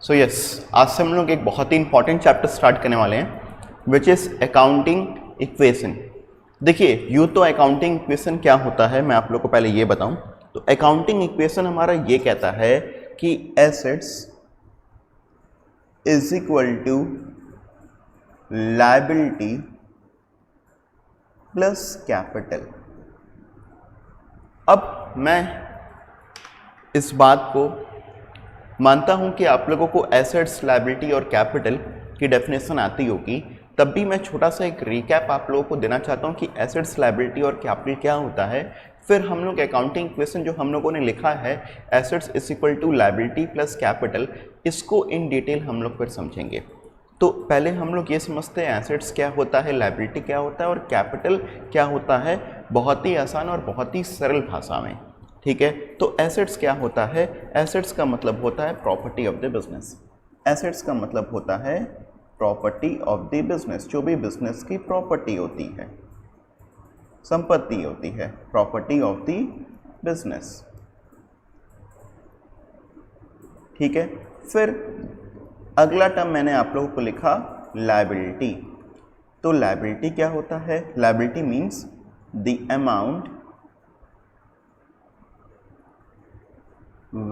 So yes, आज से हम लोग एक बहुत ही इंपॉर्टेंट चैप्टर स्टार्ट करने वाले हैं विच इज़ अकाउंटिंग इक्वेशन। देखिए, यूँ तो अकाउंटिंग इक्वेशन क्या होता है मैं आप लोग को पहले ये बताऊं। तो अकाउंटिंग इक्वेशन हमारा ये कहता है कि assets is equal to liability plus capital. अब मैं इस बात को मानता हूं कि आप लोगों को एसेट्स, लायबिलिटी और कैपिटल की डेफिनेशन आती होगी, तब भी मैं छोटा सा एक रिकैप आप लोगों को देना चाहता हूं कि एसेट्स, लायबिलिटी और कैपिटल क्या होता है। फिर हम लोग अकाउंटिंग इक्वेशन जो हम लोगों ने लिखा है assets is equal to liability plus capital, इसको इन डिटेल हम लोग फिर समझेंगे। तो पहले हम लोग ये समझते हैं एसेट्स क्या होता है, लायबिलिटी क्या होता है और कैपिटल क्या होता है, बहुत ही आसान और बहुत ही सरल भाषा में। ठीक है, तो एसेट्स क्या होता है? एसेट्स का मतलब होता है property of the business. Assets का मतलब होता है प्रॉपर्टी ऑफ द बिजनेस, जो भी बिजनेस की प्रॉपर्टी होती है, संपत्ति होती है, प्रॉपर्टी ऑफ द बिजनेस। ठीक है, फिर अगला टर्म मैंने आप लोगों को लिखा लायबिलिटी। तो लायबिलिटी क्या होता है? Liability means the amount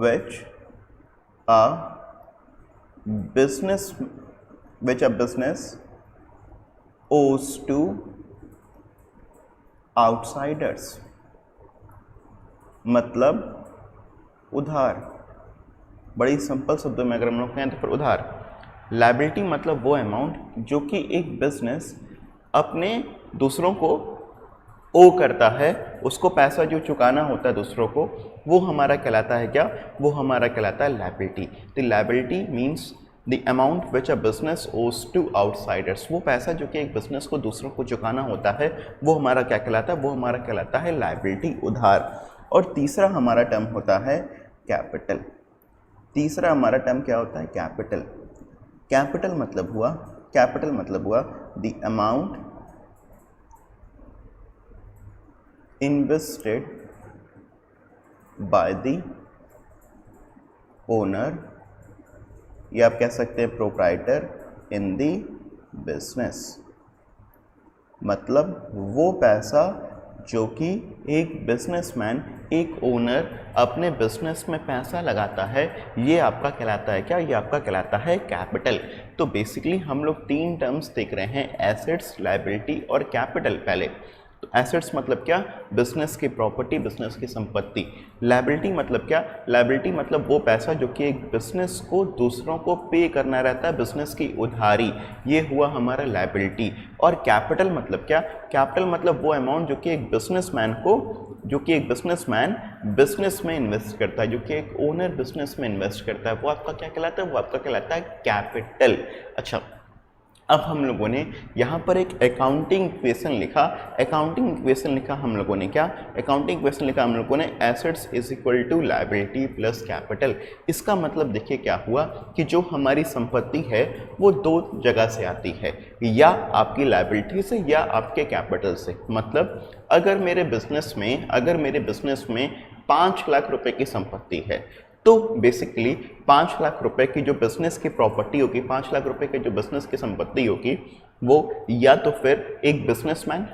which a business owes to outsiders, मतलब उधार। बड़ी सिंपल शब्दों में अगर हम लोग कहें तो फिर उधार। लायबिलिटी मतलब वो अमाउंट जो कि एक बिजनेस अपने दूसरों को ओ करता है, उसको पैसा जो चुकाना होता है दूसरों को, वो हमारा कहलाता है क्या? वो हमारा कहलाता है liability. The liability means the amount which a business ओज टू आउटसाइडर्स। वो पैसा जो कि एक बिजनेस को दूसरों को चुकाना होता है, वो हमारा क्या कहलाता है? वो हमारा कहलाता है लायबिलिटी, उधार। और तीसरा हमारा टर्म होता है कैपिटल। तीसरा हमारा टर्म क्या होता है? कैपिटल। कैपिटल मतलब हुआ the amount invested by the owner, या आप कह सकते हैं प्रोप्राइटर इन द बिजनेस। मतलब वो पैसा जो कि एक बिजनेसमैन, एक ओनर अपने बिजनेस में पैसा लगाता है, ये आपका कहलाता है क्या? ये आपका कहलाता है कैपिटल। तो बेसिकली हम लोग तीन टर्म्स देख रहे हैं, एसेट्स, लायबिलिटी और कैपिटल। पहले तो एसेट्स मतलब क्या? बिजनेस की प्रॉपर्टी, बिजनेस की संपत्ति। लायबिलिटी मतलब क्या? लायबिलिटी मतलब वो पैसा जो कि एक बिजनेस को दूसरों को पे करना रहता है, बिजनेस की उधारी, ये हुआ हमारा लायबिलिटी। और कैपिटल मतलब क्या? कैपिटल मतलब वो अमाउंट जो कि एक बिजनेसमैन बिजनेस में इन्वेस्ट करता है, जो कि एक ओनर बिजनेस में इन्वेस्ट करता है, वो आपका क्या कहलाता है? वो आपका कहलाता है कैपिटल। अच्छा, अब हम लोगों ने यहाँ पर एक अकाउंटिंग इक्वेशन लिखा। अकाउंटिंग इक्वेशन लिखा हम लोगों ने क्या? अकाउंटिंग इक्वेशन लिखा हम लोगों ने assets is equal to liability plus capital. इसका मतलब देखिए क्या हुआ कि जो हमारी संपत्ति है वो दो जगह से आती है, या आपकी लायबिलिटी से या आपके कैपिटल से। मतलब अगर मेरे बिजनेस में 5 लाख रुपए की संपत्ति है, तो बेसिकली 5 लाख रुपए की जो बिजनेस की प्रॉपर्टी होगी, 5 लाख रुपए की जो बिजनेस की संपत्ति होगी, वो या तो फिर एक बिजनेसमैन,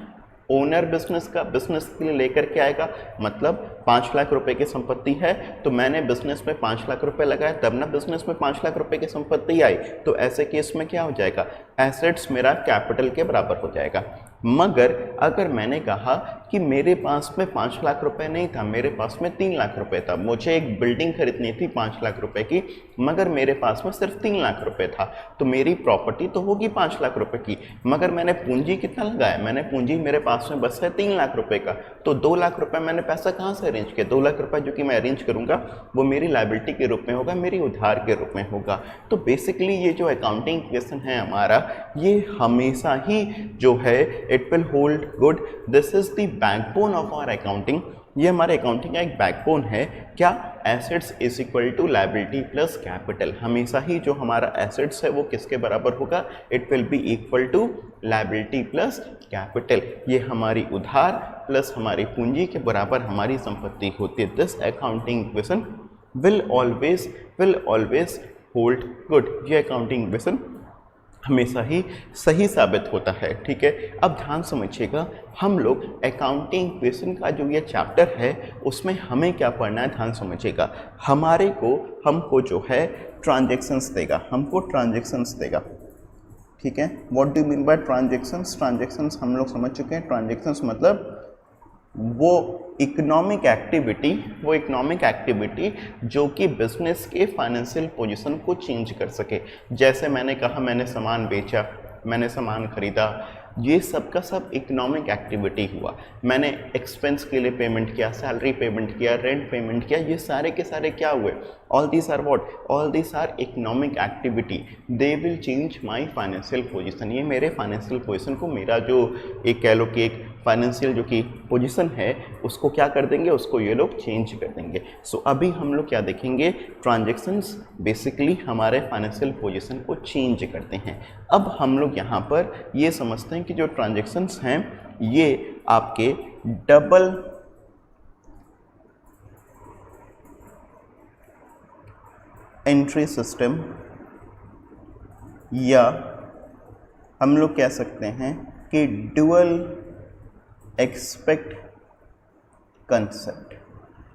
ओनर बिजनेस के लिए लेकर के आएगा। मतलब 5 लाख रुपए की संपत्ति है तो मैंने बिजनेस में 5 लाख रुपए लगाए, तब ना बिजनेस में 5 लाख रुपए की संपत्ति आई। तो ऐसे केस में क्या हो जाएगा? एसेट्स मेरा कैपिटल के बराबर हो जाएगा। मगर अगर मैंने कहा कि मेरे पास में 5 लाख रुपए नहीं था, मेरे पास में 3 लाख रुपए था, मुझे एक बिल्डिंग खरीदनी थी 5 लाख रुपए की, मगर मेरे पास में सिर्फ 3 लाख रुपए था, तो मेरी प्रॉपर्टी तो होगी 5 लाख रुपए की, मगर मैंने पूंजी कितना लगाया? मैंने पूंजी, मेरे पास में बस है 3 लाख रुपए का, तो 2 लाख रुपए मैंने पैसा कहाँ से अरेंज किया? 2 लाख रुपए जो कि मैं अरेंज करूंगा वो मेरी लायबिलिटी के रूप में होगा, मेरी उधार के रूप में होगा। तो बेसिकली ये जो अकाउंटिंग इक्वेशन है हमारा, ये हमेशा ही जो है it will hold good. This is the backbone of our accounting. ये हमारे अकाउंटिंग का एक बैकबोन है। क्या? Assets is equal to liability plus capital. हमेशा ही जो हमारा एसेट्स है वो किसके बराबर होगा? It will be equal to liability plus capital. ये हमारी उधार प्लस हमारी पूंजी के बराबर हमारी संपत्ति होती है। This accounting equation will always hold good. ये अकाउंटिंग इक्वेशन हमेशा ही सही साबित होता है, ठीक है। अब ध्यान समझिएगा, हम लोग अकाउंटिंग इक्वेशन का जो ये चैप्टर है उसमें हमें क्या पढ़ना है, ध्यान समझिएगा। हमको जो है ट्रांजैक्शंस देगा, हमको ट्रांजैक्शंस देगा, ठीक है। What do you mean by transactions? Transactions हम लोग समझ चुके हैं। ट्रांजैक्शंस मतलब वो इकोनॉमिक एक्टिविटी जो कि बिजनेस के फाइनेंशियल पोजीशन को चेंज कर सके। जैसे मैंने कहा, मैंने सामान बेचा, मैंने सामान खरीदा, ये सब का सब इकोनॉमिक एक्टिविटी हुआ। मैंने एक्सपेंस के लिए पेमेंट किया, सैलरी पेमेंट किया, रेंट पेमेंट किया, ये सारे के सारे क्या हुए? All these are what? All these are economic activity. They will change my financial position. ये मेरे फाइनेंशियल पोजीशन को, मेरा जो एक कह लो कि एक फाइनेंशियल जो कि पोजीशन है उसको क्या कर देंगे, उसको ये लोग चेंज कर देंगे। सो अभी हम लोग क्या देखेंगे, ट्रांजैक्शंस बेसिकली हमारे फाइनेंशियल पोजीशन को चेंज करते हैं। अब हम लोग यहाँ पर ये समझते हैं कि जो ट्रांजैक्शंस हैं ये आपके डबल एंट्री सिस्टम, या हम लोग कह सकते हैं कि डुअल एक्सपेक्ट कंसेप्ट।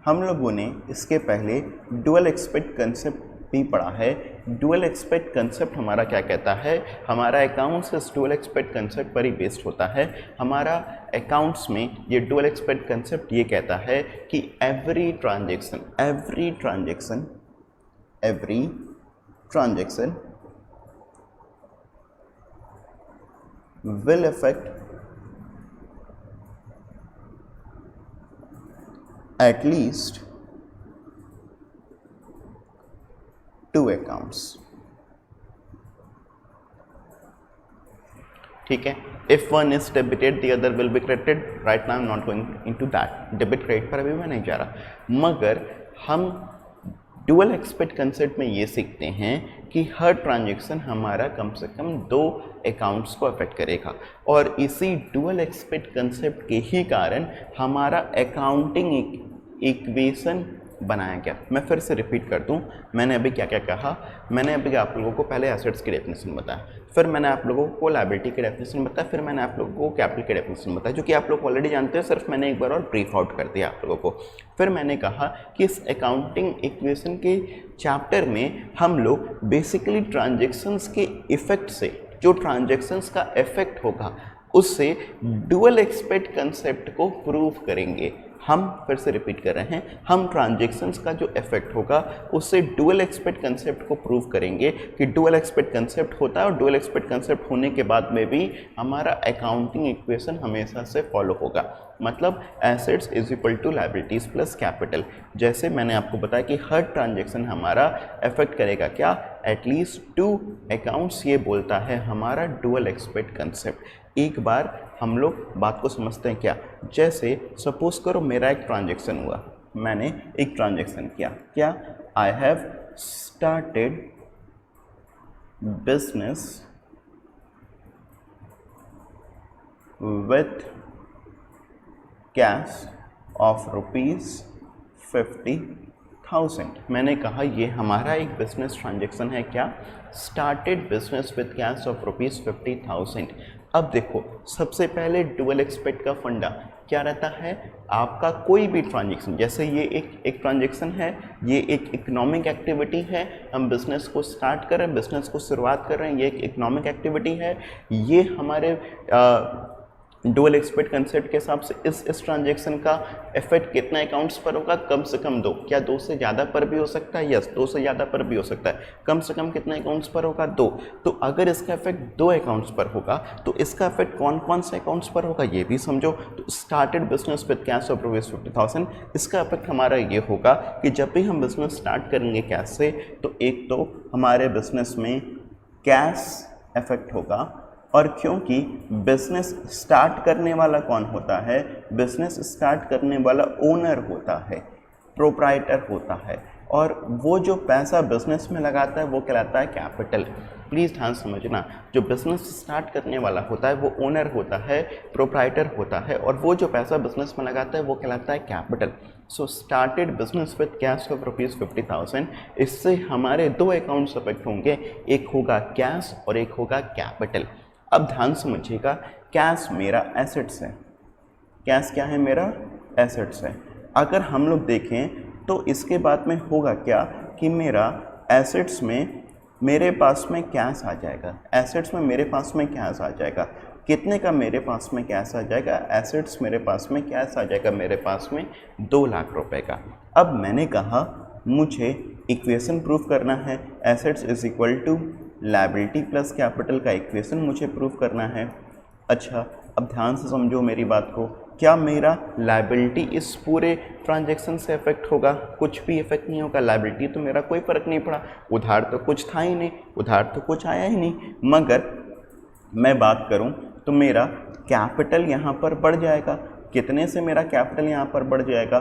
हम लोगों ने इसके पहले डुअल एक्सपेक्ट कंसेप्ट भी पढ़ा है। डुअल एक्सपेक्ट कंसेप्ट हमारा क्या कहता है, हमारा अकाउंट्स इस डुअल एक्सपेक्ट कंसेप्ट पर ही बेस्ड होता है। हमारा अकाउंट्स में ये डुअल एक्सपेक्ट कंसेप्ट ये कहता है कि every transaction will affect at least two accounts, ठीक है। If one is debited, the other will be credited. Right now I'm not going into that. Debit credit पर अभी मैं नहीं जा रहा, मगर हम डुअल एक्सपेक्ट कंसेप्ट में ये सीखते हैं कि हर ट्रांजैक्शन हमारा कम से कम 2 अकाउंट्स को अफेक्ट करेगा, और इसी डुअल एक्सपेक्ट कंसेप्ट के ही कारण हमारा अकाउंटिंग इक्वेशन बनाया गया। मैं फिर से रिपीट कर दूं, मैंने अभी क्या क्या कहा। मैंने अभी आप लोगों को पहले एसेट्स की डेफिनेशन बताया, फिर मैंने आप लोगों को लायबिलिटी की डेफिनेशन बताया, फिर मैंने आप लोगों को कैपिटल की डेफिनेशन बताया, जो कि आप लोग ऑलरेडी जानते हैं, सिर्फ मैंने एक बार और ब्रीफ आउट कर दिया आप लोगों को। फिर मैंने कहा कि इस अकाउंटिंग इक्वेशन के चैप्टर में हम लोग बेसिकली ट्रांजैक्शंस के इफेक्ट से, जो ट्रांजैक्शंस का इफेक्ट होगा उससे डुअल एक्सपेक्ट कंसेप्ट को प्रूव करेंगे। हम फिर से रिपीट कर रहे हैं, हम ट्रांजैक्शंस का जो इफेक्ट होगा उससे डुअल एक्सपेक्ट कंसेप्ट को प्रूव करेंगे कि डुअल एक्सपेक्ट कंसेप्ट होता है, और डुअल एक्सपेक्ट कंसेप्ट होने के बाद में भी हमारा अकाउंटिंग इक्वेशन हमेशा से फॉलो होगा। मतलब assets is equal to liabilities plus capital. जैसे मैंने आपको बताया कि हर ट्रांजैक्शन हमारा अफेक्ट करेगा क्या, एटलीस्ट 2 अकाउंट्स, ये बोलता है हमारा डुअल एक्सपेक्ट कंसेप्ट। एक बार हम लोग बात को समझते हैं क्या। जैसे सपोज करो मेरा एक ट्रांजैक्शन हुआ, मैंने एक ट्रांजैक्शन किया, क्या, I have started business with cash of ₹50,000। मैंने कहा ये हमारा एक बिजनेस ट्रांजैक्शन है, क्या, started business with cash of ₹50,000। अब देखो, सबसे पहले डुअल एक्सपेक्ट का फंडा क्या रहता है, आपका कोई भी ट्रांजैक्शन, जैसे ये एक ट्रांजैक्शन है, ये एक इकोनॉमिक एक्टिविटी है, हम बिजनेस को स्टार्ट कर रहे हैं, बिजनेस को शुरुआत कर रहे हैं, ये एक इकोनॉमिक एक्टिविटी है, ये हमारे डुअल एक्सपेक्ट कंसेप्ट के हिसाब से इस ट्रांजैक्शन का इफेक्ट कितना अकाउंट्स पर होगा, कम से कम 2। क्या 2 से ज़्यादा पर भी हो सकता है? यस, 2 से ज़्यादा पर भी हो सकता है। कम से कम कितने अकाउंट्स पर होगा? 2। तो अगर इसका इफेक्ट 2 अकाउंट्स पर होगा तो इसका इफेक्ट कौन कौन से अकाउंट्स पर होगा ये भी समझो। तो started business with cash of ₹50,000, इसका इफेक्ट हमारा ये होगा कि जब भी हम बिजनेस स्टार्ट करेंगे कैश से, तो एक तो हमारे बिजनेस में कैश इफेक्ट होगा, और क्योंकि बिजनेस स्टार्ट करने वाला कौन होता है, बिजनेस स्टार्ट करने वाला ओनर होता है, प्रोप्राइटर होता है, और वो जो पैसा बिजनेस में लगाता है वो कहलाता है कैपिटल। प्लीज़ ध्यान समझना, जो बिजनेस स्टार्ट करने वाला होता है वो ओनर होता है, प्रोप्राइटर होता है, और वो जो पैसा बिजनेस में लगाता है वो कहलाता है capital. So started business with cash of ₹50,000। इससे हमारे दो अकाउंट्स अफेक्ट होंगे, एक होगा कैश और एक होगा कैपिटल। अब ध्यान समझिएगा, कैश मेरा एसेट्स है, कैश क्या है, मेरा एसेट्स है। अगर हम लोग देखें तो इसके बाद में होगा क्या कि मेरा एसेट्स में मेरे पास में कैश आ जाएगा, एसेट्स में मेरे पास में कैश आ जाएगा। कितने का मेरे पास में कैश आ जाएगा, एसेट्स मेरे पास में कैश आ जाएगा मेरे पास में 2 लाख रुपए का। अब मैंने कहा मुझे इक्वेशन प्रूफ करना है, assets is equal to liability plus capital का इक्वेशन मुझे प्रूफ करना है। अच्छा, अब ध्यान से समझो मेरी बात को, क्या मेरा लायबिलिटी इस पूरे ट्रांजैक्शन से इफेक्ट होगा? कुछ भी इफेक्ट नहीं होगा, लायबिलिटी तो मेरा कोई फ़र्क नहीं पड़ा, उधार तो कुछ था ही नहीं, उधार तो कुछ आया ही नहीं। मगर मैं बात करूं तो मेरा कैपिटल यहाँ पर बढ़ जाएगा। कितने से मेरा कैपिटल यहाँ पर बढ़ जाएगा?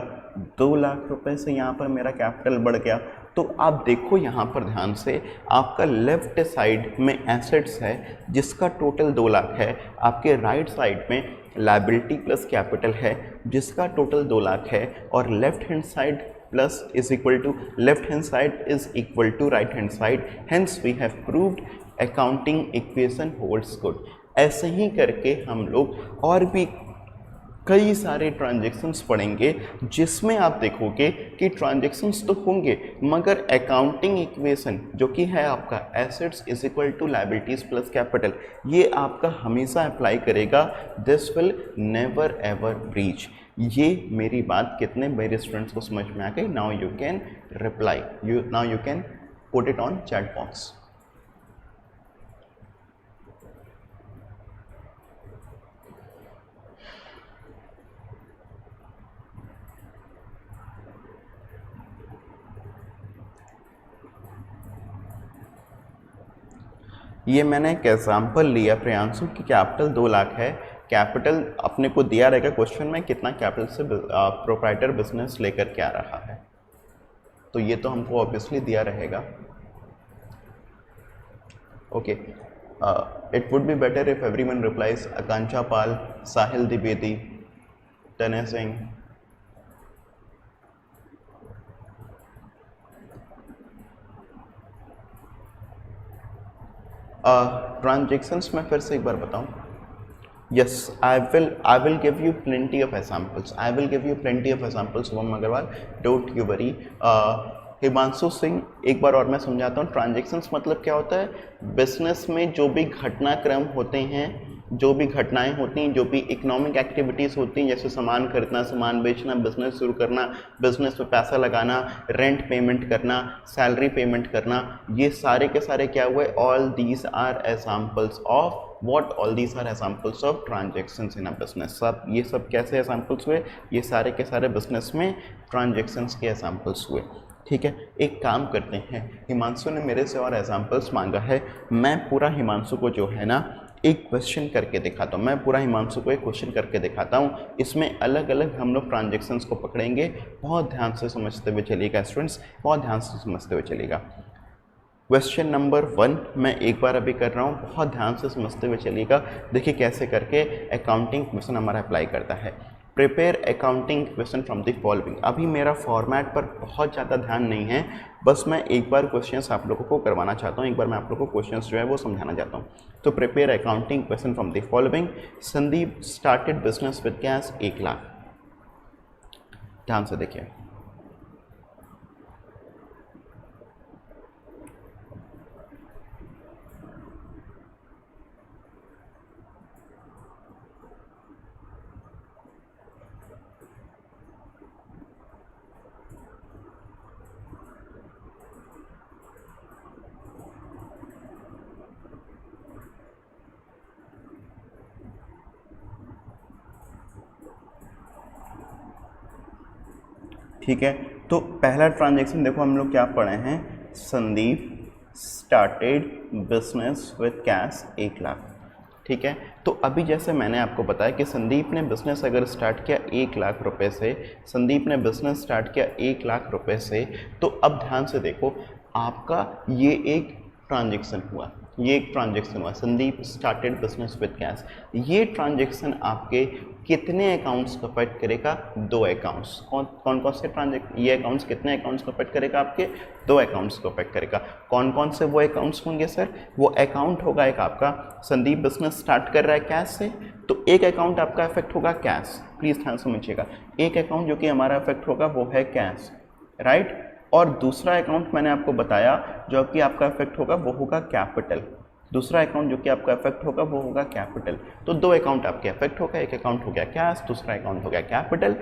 2 लाख रुपए से यहाँ पर मेरा कैपिटल बढ़ गया। तो आप देखो यहाँ पर ध्यान से, आपका लेफ्ट साइड में एसेट्स है जिसका टोटल 2 लाख है, आपके राइट साइड में लायबिलिटी प्लस कैपिटल है जिसका टोटल 2 लाख है, और left hand side plus is equal to left hand side is equal to right hand side. Hence we have proved accounting equation holds good. ऐसे ही करके हम लोग और भी कई सारे ट्रांजैक्शंस पढ़ेंगे जिसमें आप देखोगे कि ट्रांजैक्शंस तो होंगे मगर अकाउंटिंग इक्वेशन जो कि है आपका assets is equal to liabilities plus capital, ये आपका हमेशा अप्लाई करेगा। This will never ever breach. ये मेरी बात कितने मेरे स्टूडेंट्स को समझ में आ गई? Now you can reply, now you can put it on chat box. ये मैंने एक एग्जाम्पल लिया प्रियांशु की कैपिटल 2 लाख है, कैपिटल अपने को दिया रहेगा क्वेश्चन में कितना कैपिटल से प्रोप्राइटर बिजनेस लेकर के आ रहा है, तो ये तो हमको ऑब्वियसली दिया रहेगा। Okay, it would be better if everyone replies Akanksha Pal, Sahil Dwivedi, Tanay Singh. Transactions में फिर से एक बार बताऊं, yes I will give you plenty of examples, I will give you plenty of examples. Shubham Agarwal, don't you worry. Himanshu Singh, एक बार और मैं समझाता हूँ। ट्रांजैक्शंस मतलब क्या होता है? बिजनेस में जो भी घटनाक्रम होते हैं, जो भी घटनाएं होती हैं, जो भी इकोनॉमिक एक्टिविटीज़ होती हैं, जैसे सामान खरीदना, सामान बेचना, बिजनेस शुरू करना, बिजनेस में पैसा लगाना, रेंट पेमेंट करना, सैलरी पेमेंट करना, ये सारे के सारे क्या हुए? All these are examples of what? All these are examples of transactions in a business. सब ये सब कैसे एग्जाम्पल्स हुए? ये सारे के सारे बिजनेस में ट्रांजैक्शंस के एग्जाम्पल्स हुए। ठीक है, एक काम करते हैं, हिमांशु ने मेरे से और एग्जाम्पल्स मांगा है, मैं पूरा हिमांशु को जो है ना एक क्वेश्चन करके दिखाता हूँ, मैं पूरा हिमांशु को एक क्वेश्चन करके दिखाता हूँ। इसमें अलग अलग हम लोग ट्रांजैक्शंस को पकड़ेंगे। बहुत ध्यान से समझते हुए चलिएगा स्टूडेंट्स, बहुत ध्यान से समझते हुए चलिएगा। क्वेश्चन नंबर 1 मैं एक बार अभी कर रहा हूँ, बहुत ध्यान से समझते हुए चलिएगा। देखिए कैसे करके अकाउंटिंग क्वेश्चन हमारा अप्लाई करता है। Prepare accounting question from the following. अभी मेरा फॉर्मेट पर बहुत ज़्यादा ध्यान नहीं है, बस मैं एक बार क्वेश्चंस आप लोगों को करवाना चाहता हूँ, एक बार मैं आप लोगों को क्वेश्चंस जो है वो समझाना चाहता हूँ। तो prepare accounting question from the following. Sandeep started business with cash 1 lakh. ध्यान से देखिए, ठीक है। तो पहला ट्रांजैक्शन देखो हम लोग क्या पढ़े हैं, Sandeep started business with cash 1 lakh. ठीक है, तो अभी जैसे मैंने आपको बताया कि संदीप ने बिज़नेस अगर स्टार्ट किया 1 लाख रुपए से, संदीप ने बिज़नेस स्टार्ट किया 1 लाख रुपए से, तो अब ध्यान से देखो आपका ये एक ट्रांजेक्शन हुआ, ये एक ट्रांजेक्शन हुआ, Sandeep started business with cash. ये ट्रांजेक्शन आपके कितने अकाउंट्स को अफेक्ट करेगा? 2 अकाउंट्स। कौन कौन से ट्रांजेक्शन, ये अकाउंट्स कितने अकाउंट्स को अफेक्ट करेगा? आपके 2 अकाउंट्स को अफेक्ट करेगा। कौन कौन से वो अकाउंट्स होंगे सर? वो अकाउंट होगा एक आपका, संदीप बिजनेस स्टार्ट कर रहा है कैश से, तो एक अकाउंट आपका अफेक्ट होगा कैश, प्लीज़ ध्यान समझिएगा। एक अकाउंट जो कि हमारा अफेक्ट होगा वो है कैश, राइट। और दूसरा अकाउंट मैंने आपको बताया जो कि आपका इफेक्ट होगा वो होगा कैपिटल। दूसरा अकाउंट जो कि आपका इफेक्ट होगा वो होगा कैपिटल। तो 2 अकाउंट आपके इफेक्ट होगा, एक अकाउंट हो गया कैश, दूसरा अकाउंट हो गया कैपिटल।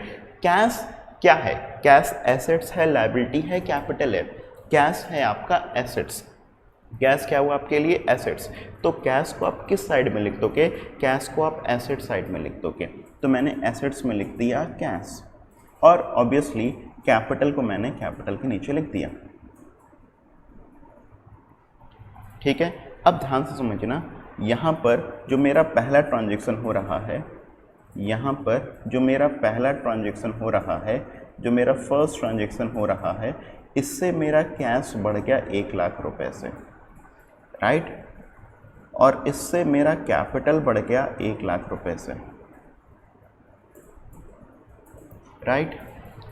कैश क्या है? कैश एसेट्स है, लायबिलिटी है, कैपिटल है। कैश है आपका एसेट्स, कैश क्या हुआ आपके लिए? एसेट्स। तो कैश को आप किस साइड में लिख दोगे? कैश को आप एसेट साइड में लिख दोगे। तो मैंने एसेट्स में लिख दिया कैश, और ऑब्वियसली कैपिटल को मैंने कैपिटल के नीचे लिख दिया। ठीक है, अब ध्यान से समझना, यहाँ पर जो मेरा पहला ट्रांजैक्शन हो रहा है, यहाँ पर जो मेरा पहला ट्रांजैक्शन हो रहा है, जो मेरा फर्स्ट ट्रांजैक्शन हो रहा है, इससे मेरा कैश बढ़ गया 1 लाख रुपए से, राइट। और इससे मेरा कैपिटल बढ़ गया 1 लाख रुपए से, राइट।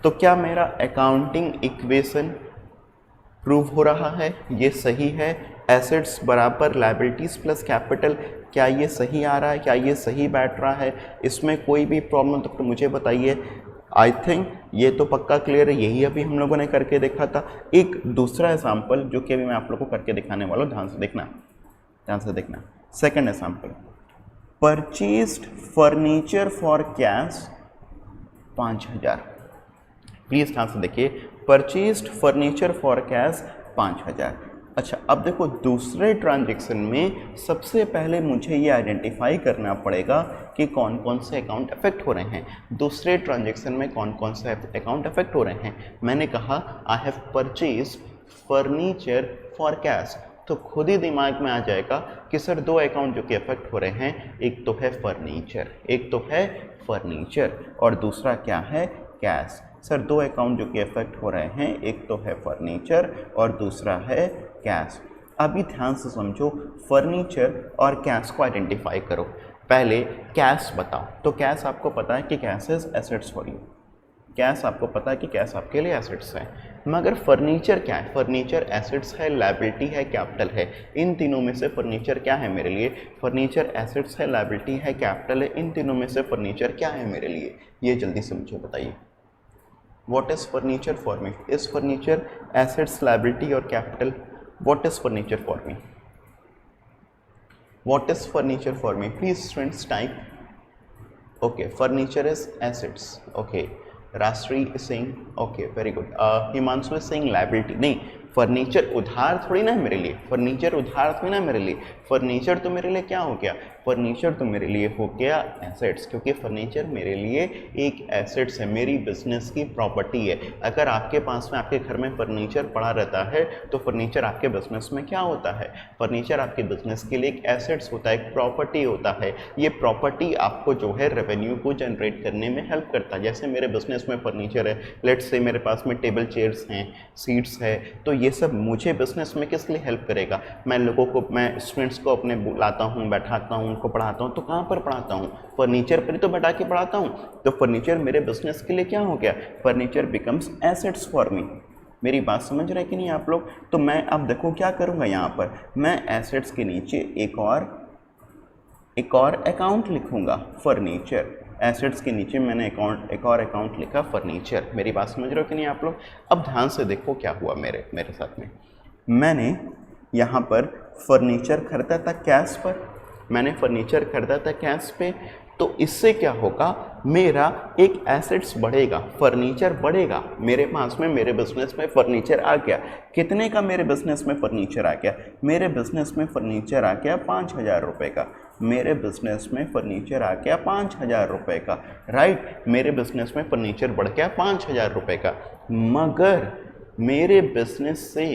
तो क्या मेरा अकाउंटिंग इक्वेशन प्रूव हो रहा है? ये सही है। एसेट्स बराबर लायबिलिटीज प्लस कैपिटल, क्या ये सही आ रहा है? क्या ये सही बैठ रहा है? इसमें कोई भी प्रॉब्लम तो मुझे बताइए। आई थिंक ये तो पक्का क्लियर है, यही अभी हम लोगों ने करके देखा था। एक दूसरा एग्जाम्पल जो कि अभी मैं आप लोगों को करके दिखाने वाला हूँ, ध्यान से देखना, ध्यान से देखना। Second example, purchased furniture for cash 5000। Please ध्यान से देखिए, परचेज्ड फर्नीचर फॉर कैश 5000। अच्छा, अब देखो दूसरे ट्रांजैक्शन में सबसे पहले मुझे ये आइडेंटिफाई करना पड़ेगा कि कौन कौन से अकाउंट अफेक्ट हो रहे हैं। दूसरे ट्रांजैक्शन में कौन कौन से अकाउंट अफेक्ट हो रहे हैं? मैंने कहा I have purchased furniture for cash, तो खुद ही दिमाग में आ जाएगा कि सर 2 अकाउंट जो कि अफेक्ट हो रहे हैं, एक तो है फर्नीचर, एक तो है फर्नीचर और दूसरा क्या है? कैश। सर 2 अकाउंट जो कि अफेक्ट हो रहे हैं, एक तो है फर्नीचर और दूसरा है कैश। अभी ध्यान से समझो, फर्नीचर और कैश को आइडेंटिफाई करो। पहले कैश बताओ, तो कैश आपको पता है कि cash is assets for you, cash आपको पता है कि कैश आपके लिए एसेट्स है। मगर फर्नीचर क्या है? फर्नीचर एसेट्स है, लायबिलिटी है, कैपिटल है। इन तीनों में से फर्नीचर क्या है मेरे लिए? फर्नीचर एसेट्स है, लायबिलिटी है, कैपिटल है। इन तीनों में से फर्नीचर क्या है मेरे लिए? ये जल्दी से मुझे बताइए। What is furniture for me? Is furniture assets, liability or capital? What is furniture for me? What is furniture for me? Please students type. Okay, furniture is assets. Okay, Rashri is saying okay, very good. Himanshu is saying liability. नहीं, furniture उधार थोड़ी ना है मेरे लिए, furniture उधार थोड़ी ना मेरे लिए। फर्नीचर तो मेरे लिए क्या हो गया? फर्नीचर तो मेरे लिए हो गया एसेट्स, क्योंकि फर्नीचर मेरे लिए एक एसेट्स है, मेरी बिजनेस की प्रॉपर्टी है। अगर आपके पास में आपके घर में फर्नीचर पड़ा रहता है तो फर्नीचर आपके बिजनेस में क्या होता है? फर्नीचर आपके बिजनेस के लिए एक एसेट्स होता है, एक प्रॉपर्टी होता है। ये प्रॉपर्टी आपको जो है रेवेन्यू को जनरेट करने में हेल्प करता है। जैसे मेरे बिजनेस में फर्नीचर है, लेट्स से मेरे पास में टेबल चेयर्स हैं, सीट्स है, तो ये सब मुझे बिजनेस में किस लिए हेल्प करेगा? मैं लोगों को, मैं स्टूडेंट्स को अपने बुलाता हूँ, बैठाता हूँ, उनको पढ़ाता हूँ, तो कहाँ पर पढ़ाता हूँ? फर्नीचर पर ही तो बैठा के पढ़ाता हूँ। तो फर्नीचर मेरे बिजनेस के लिए क्या हो गया? Furniture becomes assets for me. मेरी बात समझ रहे कि नहीं आप लोग? तो मैं अब देखो क्या करूँगा, यहाँ पर मैं एसेट्स के नीचे एक और अकाउंट लिखूँगा, फर्नीचर। एसेट्स के नीचे मैंने एक और अकाउंट लिखा, फर्नीचर। मेरी बात समझ रहे हो कि नहीं आप लोग? अब ध्यान से देखो क्या हुआ मेरे साथ में। मैंने यहाँ पर फर्नीचर खरीदा था कैश पर, मैंने फर्नीचर खरीदा था कैश पे, तो इससे क्या होगा? मेरा एक एसेट्स बढ़ेगा, फर्नीचर बढ़ेगा। मेरे पास में, मेरे बिजनेस में फर्नीचर आ गया। कितने का मेरे बिजनेस में फर्नीचर आ गया? मेरे बिजनेस में फर्नीचर आ गया 5000 रुपये का। मेरे बिजनेस में फर्नीचर आ गया 5000 रुपये का, राइट। मेरे बिजनेस में फर्नीचर बढ़ गया 5000 रुपये का। मगर मेरे बिजनेस से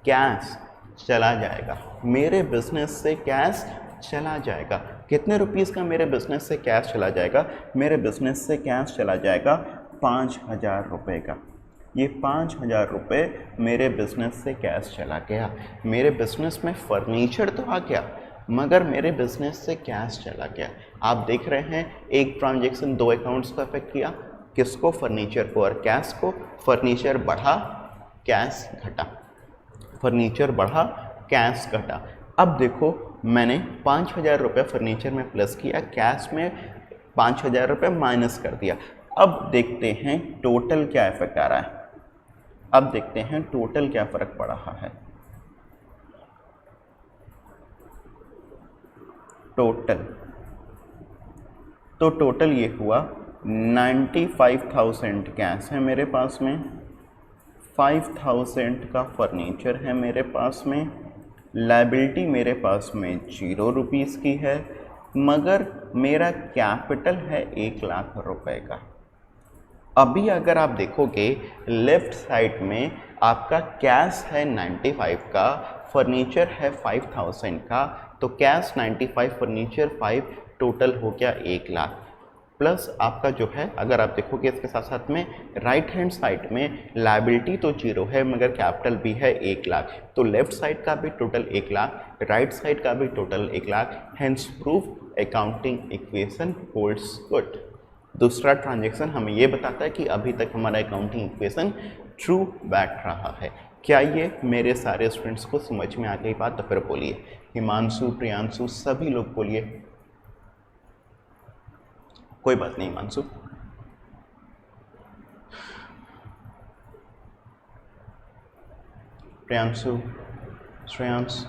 कैश चला जाएगा, मेरे बिजनेस से कैश चला जाएगा। कितने रुपीस का मेरे बिजनेस से कैश चला जाएगा? मेरे बिजनेस से कैश चला जाएगा 5000 रुपये का। ये 5,000 रुपये मेरे बिजनेस से कैश चला गया। मेरे बिजनेस में फर्नीचर तो आ गया मगर मेरे बिजनेस से कैश चला गया। आप देख रहे हैं एक ट्रांजैक्शन दो अकाउंट्स को अफेक्ट किया, किसको? फर्नीचर को और कैश को। फर्नीचर बढ़ा, कैश घटा, फर्नीचर बढ़ा, कैश घटा। अब देखो मैंने 5,000 रुपये फर्नीचर में प्लस किया, कैश में 5,000 रुपये माइनस कर दिया। अब देखते हैं टोटल क्या इफेक्ट आ रहा है। अब देखते हैं टोटल क्या फर्क पड़ रहा है। टोटल तो टोटल ये हुआ 95,000 कैश है मेरे पास में, 5,000 का फर्नीचर है मेरे पास में, लायबिलिटी मेरे पास में 0 रुपीज़ की है, मगर मेरा कैपिटल है 1,00,000 रुपए का। अभी अगर आप देखोगे लेफ्ट साइड में आपका कैश है 95 का, फर्नीचर है 5,000 का, तो कैश 95, फर्नीचर 5, टोटल हो गया 1,00,000। प्लस आपका जो है अगर आप देखोगे इसके साथ साथ में राइट हैंड साइड में लायबिलिटी तो 0 है मगर कैपिटल भी है 1,00,000, तो लेफ्ट साइड का भी टोटल 1,00,000, राइट साइड का भी total 1,00,000। Hence proof accounting equation holds good. दूसरा ट्रांजैक्शन हमें ये बताता है कि अभी तक हमारा अकाउंटिंग इक्वेशन ट्रू बैठ रहा है। क्या ये मेरे सारे स्टूडेंट्स को समझ में आ गई बात? तो फिर बोलिए, हिमांशु, प्रियांशु, सभी लोग बोलिए। कोई बात नहीं हिमांशु। प्रियांशु, श्रेयांश,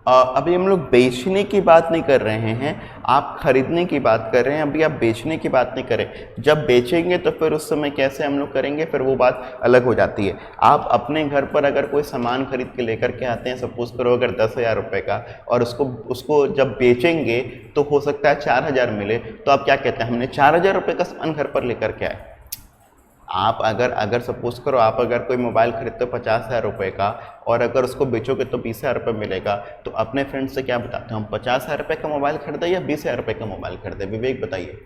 अभी हम लोग बेचने की बात नहीं कर रहे हैं, आप खरीदने की बात कर रहे हैं। अभी आप बेचने की बात नहीं करें। जब बेचेंगे तो फिर उस समय कैसे हम लोग करेंगे, फिर वो बात अलग हो जाती है। आप अपने घर पर अगर कोई सामान खरीद के लेकर के आते हैं, सपोज करो अगर 10,000 रुपये का, और उसको जब बेचेंगे तो हो सकता है 4,000 मिले, तो आप क्या कहते हैं? हमने 4,000 रुपये का सामान घर पर लेकर के आए। आप अगर सपोज करो आप अगर कोई मोबाइल खरीदते हो 50,000 रुपये का और अगर उसको बेचोगे तो 20,000 रुपये मिलेगा, तो अपने फ्रेंड से क्या बताते हो? हम 50,000 रुपये का मोबाइल खरीदे या 20,000 रुपये का मोबाइल खरीदे? विवेक बताइए।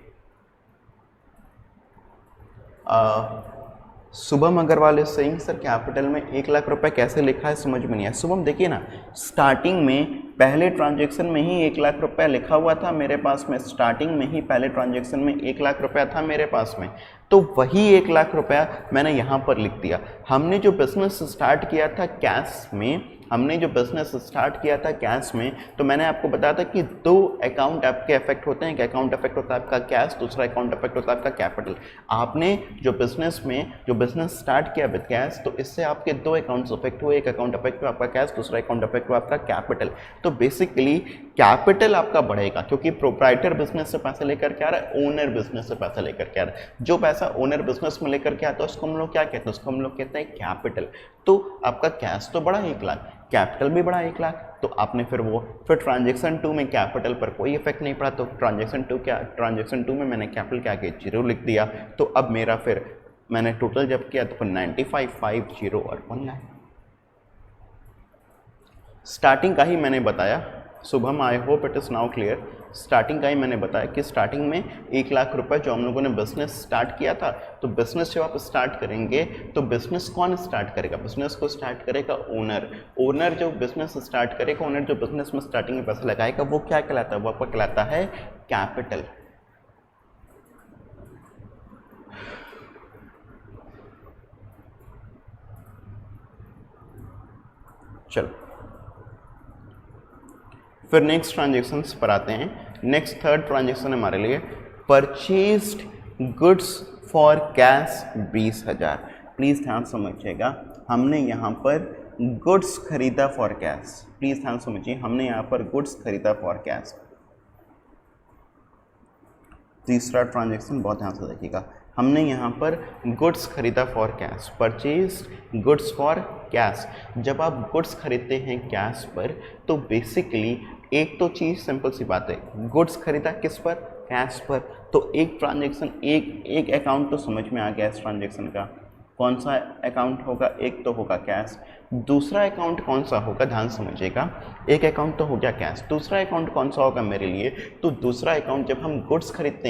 Shubham Agrawal is saying sir capital में 1,00,000 रुपये कैसे लिखा है, समझ में नहीं आया। शुभम देखिए ना, स्टार्टिंग में पहले ट्रांजैक्शन में ही 1,00,000 रुपये लिखा हुआ था मेरे पास में। स्टार्टिंग में ही पहले ट्रांजैक्शन में 1,00,000 रुपया था मेरे पास में, तो वही 1,00,000 रुपया मैंने यहाँ पर लिख दिया। हमने जो बिजनेस स्टार्ट किया था कैश में, तो मैंने आपको बताया था कि दो अकाउंट आपके इफेक्ट होते हैं। एक अकाउंट इफेक्ट होता है आपका कैश, दूसरा अकाउंट इफेक्ट होता है आपका कैपिटल। आपने जो बिजनेस स्टार्ट किया विद कैश, तो इससे आपके दो अकाउंट्स इफेक्ट हुए। एक अकाउंट इफेक्ट हुआ आपका कैश, दूसरा अकाउंट इफेक्ट हुआ आपका कैपिटल। तो बेसिकली कैपिटल आपका बढ़ेगा क्योंकि प्रोप्राइटर बिजनेस से पैसा लेकर के आ रहा है, ओनर बिजनेस से पैसा लेकर के आ रहा है। जो पैसा ओनर बिजनेस में लेकर के आता है उसको हम लोग क्या कहते हैं? उसको हम लोग कहते हैं कैपिटल। तो आपका कैश तो बढ़ा 1,00,000, कैपिटल भी बढ़ा 1,00,000, तो आपने फिर ट्रांजैक्शन 2 में कैपिटल पर कोई इफेक्ट नहीं पड़ा, तो ट्रांजैक्शन 2 में मैंने कैपिटल क्या किया? 0 लिख दिया। तो अब मेरा फिर मैंने टोटल जब किया तो 95, 5, 0 और 1,00,000। स्टार्टिंग का ही मैंने बताया Shubham, I hope it is now clear. Starting का ही मैंने बताया कि स्टार्टिंग में 1,00,000 रुपये जो हम लोगों ने बिजनेस स्टार्ट किया था, तो बिजनेस जब आप स्टार्ट करेंगे तो बिजनेस कौन स्टार्ट करेगा? बिजनेस को स्टार्ट करेगा ओनर। ओनर जो बिजनेस स्टार्ट करेगा, ओनर जो बिजनेस में स्टार्टिंग में पैसा लगाएगा, वो क्या कहलाता है? वो आपका कहलाता है कैपिटल। चलो फिर नेक्स्ट ट्रांजैक्शंस पर आते हैं। नेक्स्ट थर्ड ट्रांजैक्शन हमारे लिए purchased goods for cash 20,000। Please ध्यान समझिएगा, हमने यहाँ पर गुड्स खरीदा फॉर कैश। प्लीज़ ध्यान समझिए, हमने यहाँ पर गुड्स खरीदा फॉर कैश। तीसरा ट्रांजैक्शन बहुत ध्यान से देखिएगा, हमने यहाँ पर गुड्स खरीदा for cash, purchased goods for cash. जब आप गुड्स खरीदते हैं कैश पर तो बेसिकली एक तो चीज़ सिंपल सी बात है, गुड्स खरीदा किस पर? कैश पर। तो एक ट्रांजैक्शन, एक अकाउंट तो समझ में आ गया इस ट्रांजैक्शन का। कौन सा अकाउंट होगा? एक तो होगा कैश, दूसरा अकाउंट कौन सा होगा? ध्यान समझिएगा, एक अकाउंट तो हो गया कैश, दूसरा अकाउंट कौन सा होगा मेरे लिए? तो दूसरा अकाउंट जब हम गुड्स खरीदते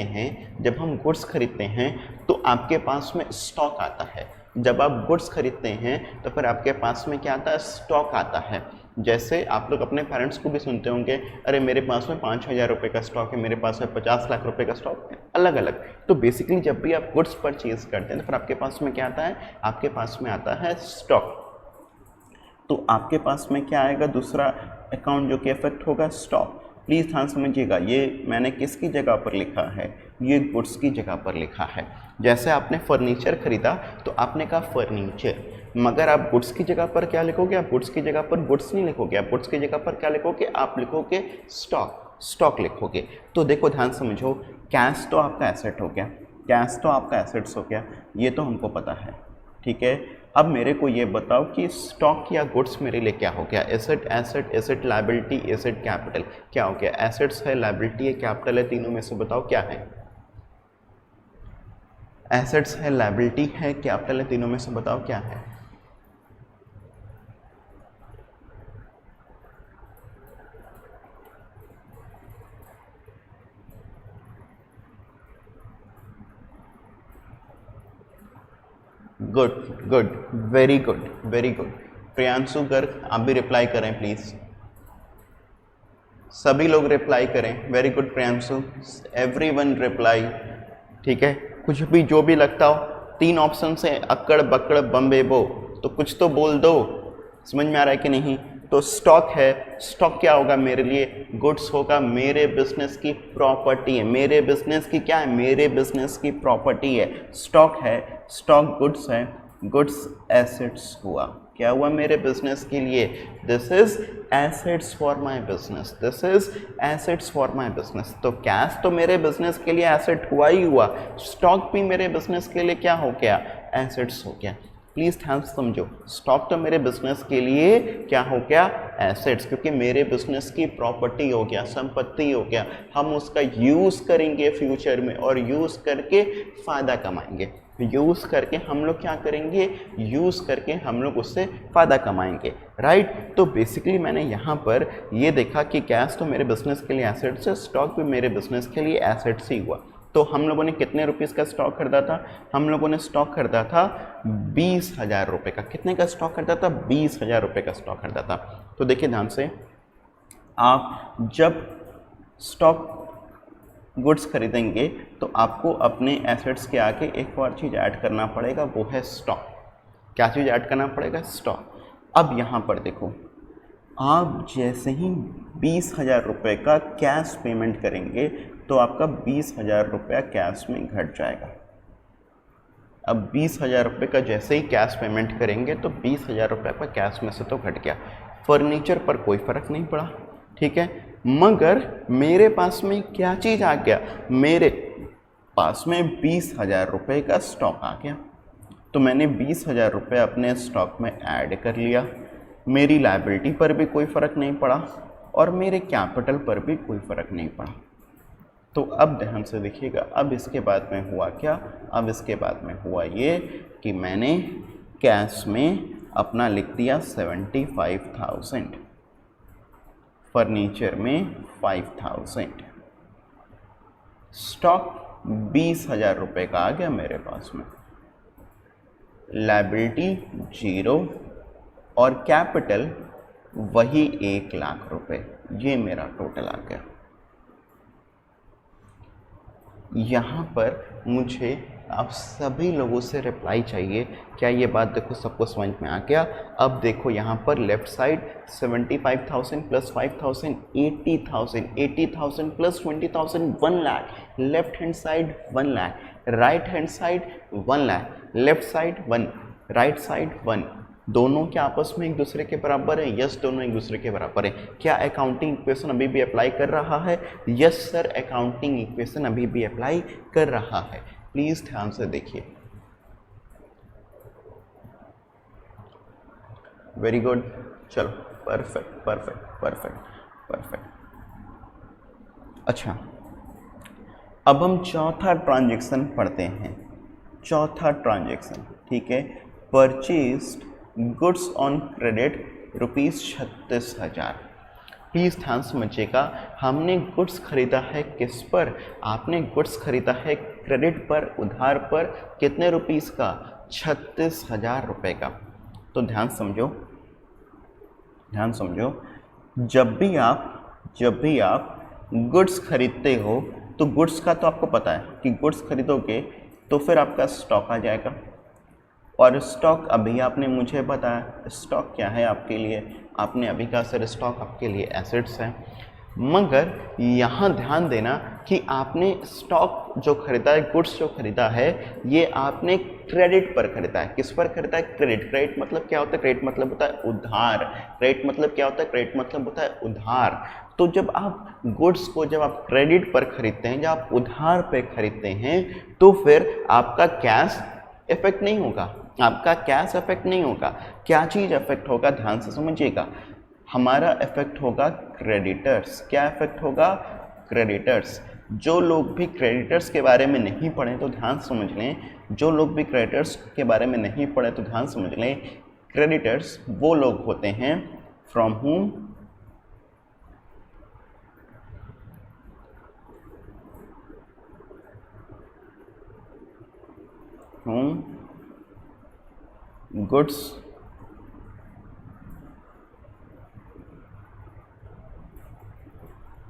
हैं तो आपके पास में स्टॉक आता है। जब आप गुड्स खरीदते हैं तो फिर आपके पास में क्या आता है? स्टॉक आता है। जैसे आप लोग अपने पेरेंट्स को भी सुनते होंगे, अरे मेरे पास में 5,000 रुपये का स्टॉक है, मेरे पास में 50 लाख रुपए का स्टॉक है, अलग अलग। तो बेसिकली जब भी आप गुड्स परचेज करते हैं तो फिर आपके पास में क्या आता है? आपके पास में आता है स्टॉक। तो आपके पास में क्या आएगा? दूसरा अकाउंट जो कि इफेक्ट होगा स्टॉक। प्लीज़ ध्यान समझिएगा, ये मैंने किसकी जगह पर लिखा है? ये गुड्स की जगह पर लिखा है। जैसे आपने फर्नीचर खरीदा तो आपने कहा फर्नीचर, मगर आप गुड्स की जगह पर क्या लिखोगे? आप गुड्स की जगह पर गुड्स नहीं लिखोगे, आप गुड्स की जगह पर क्या लिखोगे? आप लिखोगे स्टॉक लिखोगे। तो देखो ध्यान समझो, कैश तो आपका एसेट हो गया, कैश तो आपका एसेट्स हो गया, ये तो हमको पता है, ठीक है। अब मेरे को ये बताओ कि स्टॉक या गुड्स मेरे लिए क्या हो गया? एसेट लायबिलिटी, एसेट कैपिटल, क्या हो गया? एसेट्स है, लायबिलिटी है, कैपिटल है, तीनों में से बताओ क्या है? एसेट्स है, लायबिलिटी है, कैपिटल है, तीनों में से बताओ क्या है? Good good, very good very good. Priyanshu Garg आप भी रिप्लाई करें प्लीज, सभी लोग रिप्लाई करें। Very good Priyanshu, everyone reply, ठीक है। कुछ भी जो भी लगता हो, 3 ऑप्शन से अक्कड़ बक्कड़ बम्बे बो, तो कुछ तो बोल दो। समझ में आ रहा है कि नहीं? तो स्टॉक है, स्टॉक क्या होगा मेरे लिए? गुड्स होगा, मेरे बिजनेस की प्रॉपर्टी है, मेरे बिजनेस की क्या है? मेरे बिजनेस की प्रॉपर्टी है। स्टॉक है, स्टॉक गुड्स है, गुड्स एसेट्स हुआ, क्या हुआ मेरे बिजनेस के लिए? This is assets for my business, this is assets for my business. तो कैश तो मेरे बिजनेस के लिए एसेट हुआ ही हुआ, स्टॉक भी मेरे बिजनेस के लिए क्या हो गया? एसेट्स हो गया। प्लीज़ ध्यान से समझो, स्टॉक तो मेरे बिजनेस के लिए क्या हो गया? एसेट्स, क्योंकि मेरे बिजनेस की प्रॉपर्टी हो गया, संपत्ति हो गया। हम उसका यूज़ करेंगे फ्यूचर में और यूज़ करके फ़ायदा कमाएंगे। यूज़ करके हम लोग क्या करेंगे? यूज़ करके हम लोग उससे फ़ायदा कमाएंगे, राइट। तो बेसिकली मैंने यहाँ पर ये देखा कि कैश तो मेरे बिजनेस के लिए एसेट्स है, स्टॉक भी मेरे बिजनेस के लिए एसेट्स ही हुआ। तो हम लोगों ने कितने रुपीज़ का स्टॉक खरीदा था? हम लोगों ने स्टॉक खरीदा था 20,000 रुपये का। कितने का स्टॉक खरीदा था? 20,000 रुपये का स्टॉक खरीदा था। तो देखिए ध्यान से, आप जब स्टॉक गुड्स खरीदेंगे तो आपको अपने एसेट्स के आगे एक और चीज़ ऐड करना पड़ेगा, वो है स्टॉक। क्या चीज़ ऐड करना पड़ेगा? स्टॉक। अब यहाँ पर देखो, आप जैसे ही 20,000 रुपये का कैश पेमेंट करेंगे तो आपका 20,000 रुपया कैश में घट जाएगा। अब 20,000 रुपये का जैसे ही कैश पेमेंट करेंगे तो 20,000 रुपये का कैश में से तो घट गया, फर्नीचर पर कोई फ़र्क नहीं पड़ा, ठीक है। मगर मेरे पास में क्या चीज़ आ गया? मेरे पास में 20,000 रुपये का स्टॉक आ गया। तो मैंने 20,000 रुपये अपने स्टॉक में ऐड कर लिया। मेरी लायबिलिटी पर भी कोई फ़र्क नहीं पड़ा और मेरे कैपिटल पर भी कोई फ़र्क नहीं पड़ा। तो अब ध्यान से देखिएगा, अब इसके बाद में हुआ क्या? अब इसके बाद में हुआ ये कि मैंने कैश में अपना लिख दिया 75,000, फर्नीचर में 5,000, स्टॉक 20,000 रुपये का आ गया मेरे पास में, लायबिलिटी 0 और कैपिटल वही 1 लाख रुपए, ये मेरा टोटल आ गया। यहाँ पर मुझे आप सभी लोगों से रिप्लाई चाहिए। क्या ये बात देखो सबको समझ में आ गया? अब देखो यहाँ पर left side 75,000 plus 5,000 80,000, 80,000 plus 20,000 1 lakh, left hand side 1 lakh, right hand side 1 lakh, left side 1, right side 1। दोनों क्या आपस में एक दूसरे के बराबर है? यस, दोनों एक दूसरे के बराबर है। क्या अकाउंटिंग इक्वेशन अभी भी अप्लाई कर रहा है? यस सर, अकाउंटिंग इक्वेशन अभी भी अप्लाई कर रहा है। प्लीज ध्यान से देखिए। वेरी गुड, चलो परफेक्ट परफेक्ट परफेक्ट परफेक्ट। अच्छा, अब हम चौथा ट्रांजैक्शन पढ़ते हैं। चौथा ट्रांजैक्शन, ठीक है, purchased goods on credit ₹36,000। Please ध्यान समझिएगा, हमने गुड्स खरीदा है किस पर? आपने गुड्स खरीदा है क्रेडिट पर, उधार पर, कितने रुपीस का? 36,000 रुपये का। तो ध्यान समझो, जब भी आप गुड्स खरीदते हो तो गुड्स का तो आपको पता है कि गुड्स खरीदोगे तो फिर आपका स्टॉक आ जाएगा, और स्टॉक अभी आपने मुझे बताया स्टॉक क्या है आपके लिए, आपने अभी कहा सर स्टॉक आपके लिए एसेट्स हैं। मगर यहाँ ध्यान देना कि आपने स्टॉक जो खरीदा है, गुड्स जो खरीदा है, ये आपने क्रेडिट पर खरीदा है। किस पर खरीदा है? क्रेडिट। क्रेडिट मतलब क्या होता है? क्रेडिट मतलब होता है उधार। क्रेडिट मतलब क्या होता है? क्रेडिट मतलब होता है उधार। तो जब आप गुड्स को जब आप क्रेडिट पर खरीदते हैं, जब आप उधार पे खरीदते हैं, तो फिर आपका कैश इफेक्ट नहीं होगा, आपका कैश इफेक्ट नहीं होगा। क्या चीज़ इफेक्ट होगा? ध्यान से समझिएगा, हमारा इफेक्ट होगा क्रेडिटर्स। क्या इफेक्ट होगा? क्रेडिटर्स। जो लोग भी क्रेडिटर्स के बारे में नहीं पढ़े तो ध्यान समझ लें, जो लोग भी क्रेडिटर्स के बारे में नहीं पढ़े तो ध्यान समझ लें, क्रेडिटर्स वो लोग होते हैं from whom goods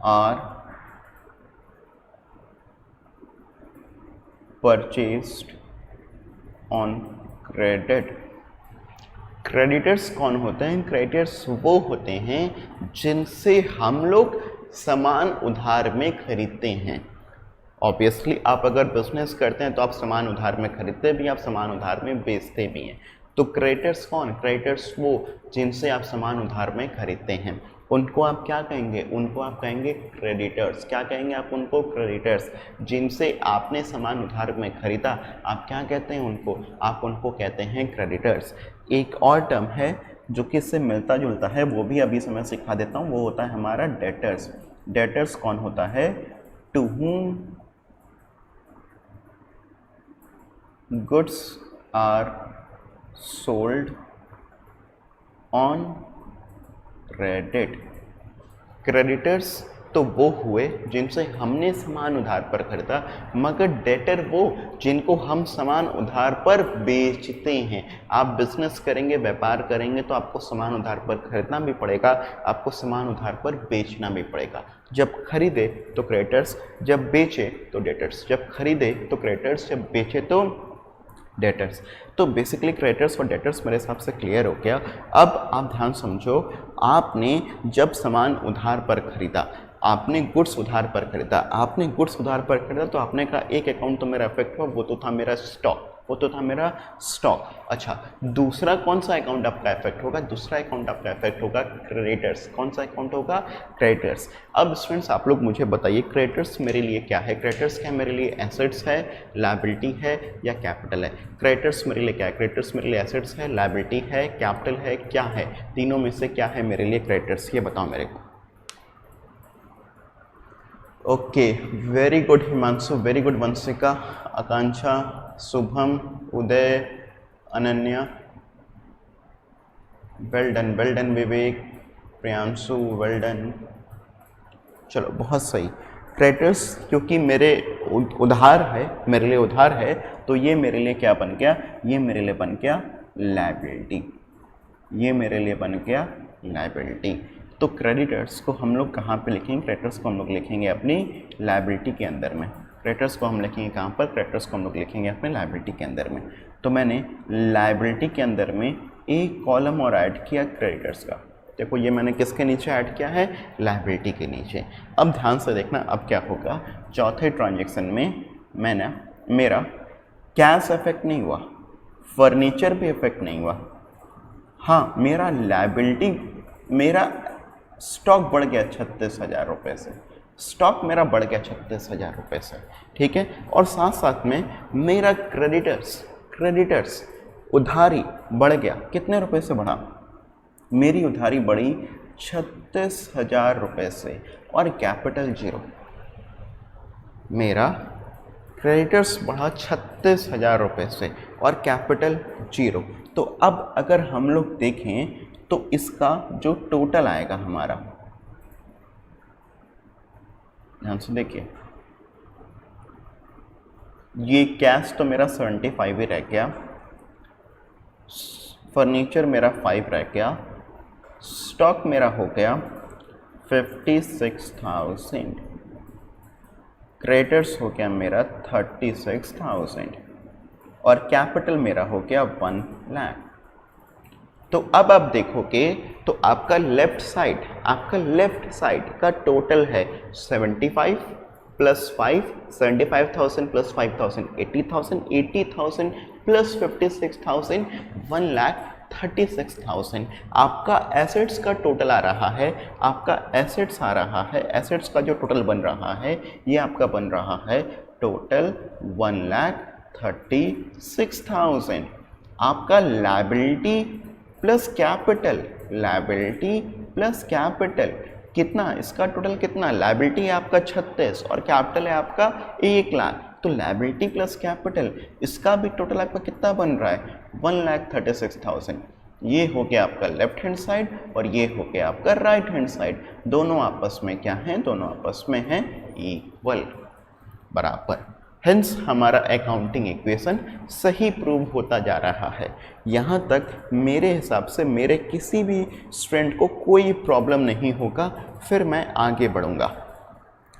are purchased on credit। Creditors कौन होते हैं? क्रेडिटर्स वो होते हैं जिनसे हम लोग सामान उधार में खरीदते हैं। ऑब्वियसली आप अगर बिजनेस करते हैं तो आप सामान उधार में खरीदते भी हैं, आप सामान उधार में बेचते भी हैं। तो क्रेडिटर्स कौन? क्रेडिटर्स वो जिनसे आप सामान उधार में खरीदते हैं, उनको आप क्या कहेंगे? उनको आप कहेंगे क्रेडिटर्स। क्या कहेंगे आप उनको? क्रेडिटर्स। जिनसे आपने सामान उधार में खरीदा, आप क्या कहते हैं उनको? आप उनको कहते हैं क्रेडिटर्स। एक और टर्म है जो कि इससे मिलता जुलता है, वो भी अभी से मैं सिखा देता हूँ, वो होता है हमारा डेटर्स। डेटर्स कौन होता है? To whom goods are sold on credit। Creditors तो वो हुए जिनसे हमने सामान उधार पर खरीदा, मगर डेटर वो जिनको हम सामान उधार पर बेचते हैं। आप बिजनेस करेंगे, व्यापार करेंगे तो आपको सामान उधार पर खरीदना भी पड़ेगा, आपको सामान उधार पर बेचना भी पड़ेगा। जब खरीदे तो क्रेडिटर्स, जब बेचे तो डेटर्स। जब खरीदे तो क्रेडिटर्स, जब बेचे तो डेटर्स। तो बेसिकली क्रेडिटर्स और डेटर्स मेरे हिसाब से क्लियर हो गया। अब आप ध्यान समझो, आपने जब सामान उधार पर खरीदा, आपने गुड्स उधार पर खरीदा, आपने गुड्स उधार पर खरीदा, तो आपने कहा एक अकाउंट तो मेरा इफेक्ट हुआ, वो तो था मेरा स्टॉक, वो तो था मेरा स्टॉक। अच्छा, दूसरा कौन सा अकाउंट आपका इफेक्ट होगा? दूसरा अकाउंट आपका इफेक्ट होगा क्रेडिटर्स। कौन सा अकाउंट होगा? क्रेडिटर्स। अब स्टूडेंट्स आप लोग मुझे बताइए, क्रेडिटर्स मेरे लिए क्या है? क्रेडिटर्स क्या मेरे लिए? एसेट्स है, लायबिलिटी है या कैपिटल है? क्रेडिटर्स मेरे लिए क्या है? क्रेडिटर्स मेरे लिए एसेट्स है, लायबिलिटी है, कैपिटल है, क्या है? तीनों में से क्या है मेरे लिए क्रेडिटर्स? ये बताओ मेरे को। Okay, very good Himanshu, very good Vanshika, Akanksha, Shubham, Uday, Ananya, well done Vivek, Priyanshu, well done. चलो बहुत सही। क्रेडिटर्स क्योंकि मेरे उधार है, मेरे लिए उधार है, तो ये मेरे लिए क्या बन गया? ये मेरे लिए बन गया लायबिलिटी। ये मेरे लिए बन गया लायबिलिटी। तो क्रेडिटर्स को हम लोग कहाँ पे लिखेंगे? क्रेडिटर्स को हम लोग लिखेंगे अपनी लायबिलिटी के अंदर में। क्रेडिटर्स को हम लिखेंगे कहाँ पर? क्रेडिटर्स को हम लोग लिखेंगे अपने लायबिलिटी के अंदर में। तो मैंने लायबिलिटी के अंदर में एक कॉलम और ऐड किया क्रेडिटर्स का। देखो ये मैंने किसके नीचे ऐड किया है? लायबिलिटी के नीचे। अब ध्यान से देखना अब क्या होगा। चौथे ट्रांजेक्शन में मैंने मेरा कैश इफेक्ट नहीं हुआ, फर्नीचर भी इफेक्ट नहीं हुआ, हाँ मेरा लायबिलिटी, मेरा स्टॉक बढ़ गया 36,000 रुपये से। स्टॉक मेरा बढ़ गया 36,000 रुपये से, ठीक है। और साथ साथ में मेरा क्रेडिटर्स उधारी बढ़ गया। कितने रुपए से बढ़ा? मेरी उधारी बढ़ी 36,000 रुपये से, और कैपिटल जीरो। मेरा क्रेडिटर्स बढ़ा 36,000 रुपये से और कैपिटल 0। तो अब अगर हम लोग देखें तो इसका जो टोटल आएगा हमारा, ध्यान से देखिए, ये कैश तो मेरा 75 ही रह गया, फर्नीचर मेरा 5 रह गया, स्टॉक मेरा हो गया 56,000, क्रेडिटर्स हो गया मेरा 36,000 और कैपिटल मेरा हो गया 1 लाख। तो अब आप देखोगे तो आपका लेफ्ट साइड का टोटल है 75 प्लस 5, 75,000 प्लस 5,000 80,000, 80,000 प्लस 56,000 1,36,000। आपका एसेट्स का टोटल आ रहा है, एसेट्स का जो टोटल बन रहा है ये आपका बन रहा है टोटल 1,36,000। आपका लायबिलिटी प्लस कैपिटल कितना, इसका टोटल कितना, लायबिलिटी है आपका 36 और कैपिटल है आपका 1 लाख। तो लायबिलिटी प्लस कैपिटल इसका भी टोटल आपका कितना बन रहा है 1,36,000। ये हो गया आपका लेफ्ट हैंड साइड और ये हो गया आपका राइट हैंड साइड। दोनों आपस में क्या हैं, दोनों आपस में हैं इक्वल, बराबर। हेंस हमारा अकाउंटिंग इक्वेशन सही प्रूव होता जा रहा है। यहाँ तक मेरे हिसाब से मेरे किसी भी स्टूडेंट को कोई प्रॉब्लम नहीं होगा, फिर मैं आगे बढ़ूँगा।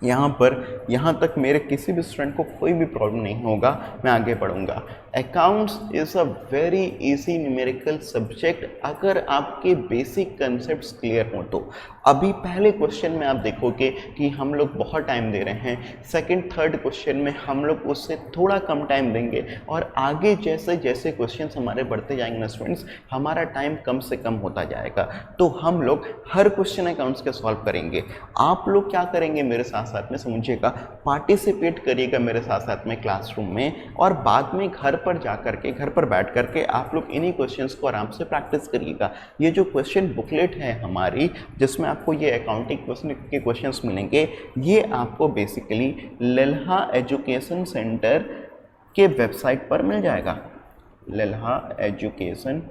यहाँ तक मेरे किसी भी स्टूडेंट को कोई भी प्रॉब्लम नहीं होगा, मैं आगे बढ़ूँगा। Accounts is a very easy numerical subject अगर आपके बेसिक कंसेप्ट्स क्लियर हों तो। अभी पहले क्वेश्चन में आप देखोगे कि हम लोग बहुत टाइम दे रहे हैं, सेकंड थर्ड क्वेश्चन में हम लोग उससे थोड़ा कम टाइम देंगे और आगे जैसे जैसे क्वेश्चंस हमारे बढ़ते जाएंगे ना स्टूडेंट्स, हमारा टाइम कम से कम होता जाएगा। तो हम लोग हर क्वेश्चन अकाउंट्स के सॉल्व करेंगे। आप लोग क्या करेंगे मेरे साथ साथ में, समझिएगा, पार्टिसिपेट करिएगा मेरे साथ साथ में क्लासरूम में, और बाद में घर पर जा करके, घर पर बैठ करके आप लोग इन्हीं क्वेश्चंस को आराम से प्रैक्टिस करिएगा। ये जो क्वेश्चन बुकलेट है हमारी, जिसमें आपको ये अकाउंटिंग के क्वेश्चंस मिलेंगे, ये आपको बेसिकली लेल्हा एजुकेशन सेंटर के वेबसाइट पर मिल जाएगा। लेल्हा एजुकेशन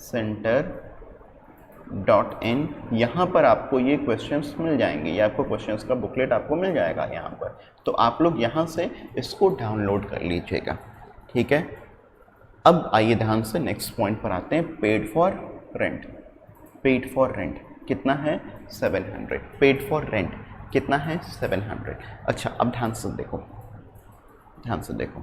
सेंटर.in, यहाँ पर आपको ये क्वेश्चंस मिल जाएंगे, ये आपको क्वेश्चंस का बुकलेट आपको मिल जाएगा यहाँ पर। तो आप लोग यहाँ से इसको डाउनलोड कर लीजिएगा, ठीक है। अब आइए ध्यान से नेक्स्ट पॉइंट पर आते हैं, paid for rent. Paid for rent कितना है 700, पेड फॉर रेंट कितना है 700। अच्छा, अब ध्यान से देखो, ध्यान से देखो,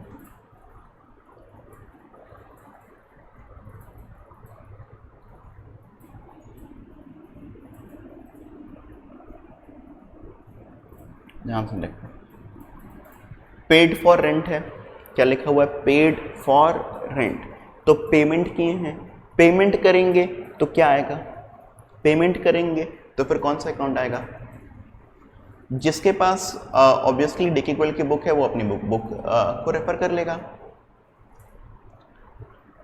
ध्यान से देखो, पेड फॉर रेंट है, क्या लिखा हुआ है, पेड फॉर रेंट। तो पेमेंट किए हैं, पेमेंट करेंगे तो क्या आएगा, पेमेंट करेंगे तो फिर कौन सा अकाउंट आएगा। जिसके पास ऑब्वियसली डिकीक्वल की बुक है वो अपनी बुक को रेफर कर लेगा।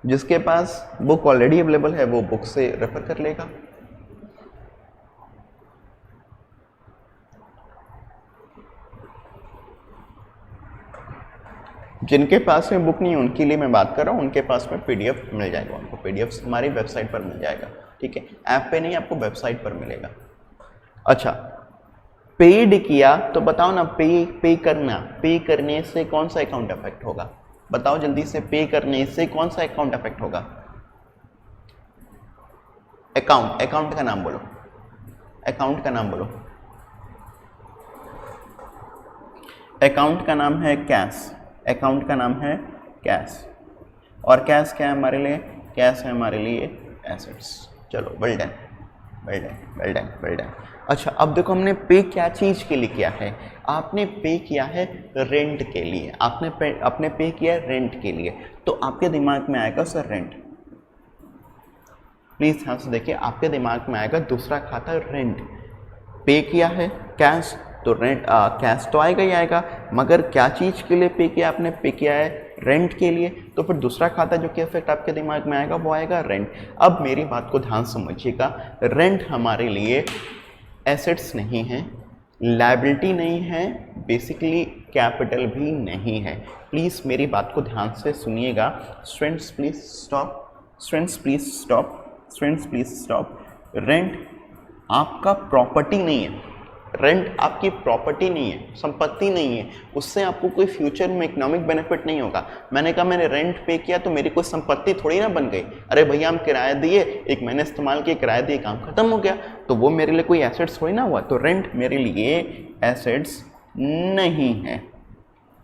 जिसके पास बुक ऑलरेडी अवेलेबल है वो बुक से रेफर कर लेगा। जिनके पास में बुक नहीं है उनके लिए मैं बात कर रहा हूँ, उनके पास में पीडीएफ मिल जाएगा, उनको पीडीएफ हमारी वेबसाइट पर मिल जाएगा, ठीक है। ऐप पे नहीं, आपको वेबसाइट पर मिलेगा। अच्छा, पेड किया तो बताओ ना, पे करना, पे करने से कौन सा अकाउंट अफेक्ट होगा, बताओ जल्दी से, पे करने से कौन सा अकाउंट अफेक्ट होगा। अकाउंट, अकाउंट का नाम बोलो, अकाउंट का नाम बोलो। अकाउंट का नाम है कैश, अकाउंट का नाम है कैश, और कैश क्या है हमारे लिए, कैश है हमारे लिए एसेट्स। चलो, well done, well done, well done, well done. अच्छा, अब देखो हमने पे क्या चीज़ के लिए किया है, आपने पे किया है रेंट के लिए, आपने पे किया है रेंट के लिए। तो आपके दिमाग में आएगा सर रेंट, प्लीज़ ध्यान से देखिए, आपके दिमाग में आएगा दूसरा खाता रेंट। पे किया है कैश तो रेंट, कैश तो आएगा ही आएगा, मगर क्या चीज़ के लिए पे किया, आपने पे किया है रेंट के लिए, तो फिर दूसरा खाता जो कि इफेक्ट आपके दिमाग में आएगा वो आएगा रेंट। अब मेरी बात को ध्यान समझिएगा, रेंट हमारे लिए एसेट्स नहीं है, लायबिलिटी नहीं है, बेसिकली कैपिटल भी नहीं है। प्लीज़ मेरी बात को ध्यान से सुनिएगा। Students please stop, students please stop, students please stop. Rent आपका प्रॉपर्टी नहीं है, रेंट आपकी प्रॉपर्टी नहीं है, संपत्ति नहीं है, उससे आपको कोई फ्यूचर में इकोनॉमिक बेनिफिट नहीं होगा। मैंने कहा मैंने रेंट पे किया तो मेरी कोई संपत्ति थोड़ी ना बन गई। अरे भैया हम किराया दिए, एक महीने इस्तेमाल किए, किराया दिए, काम खत्म हो गया, तो वो मेरे लिए कोई एसेट्स थोड़ी ना हुआ। तो रेंट मेरे लिए एसेट्स नहीं है,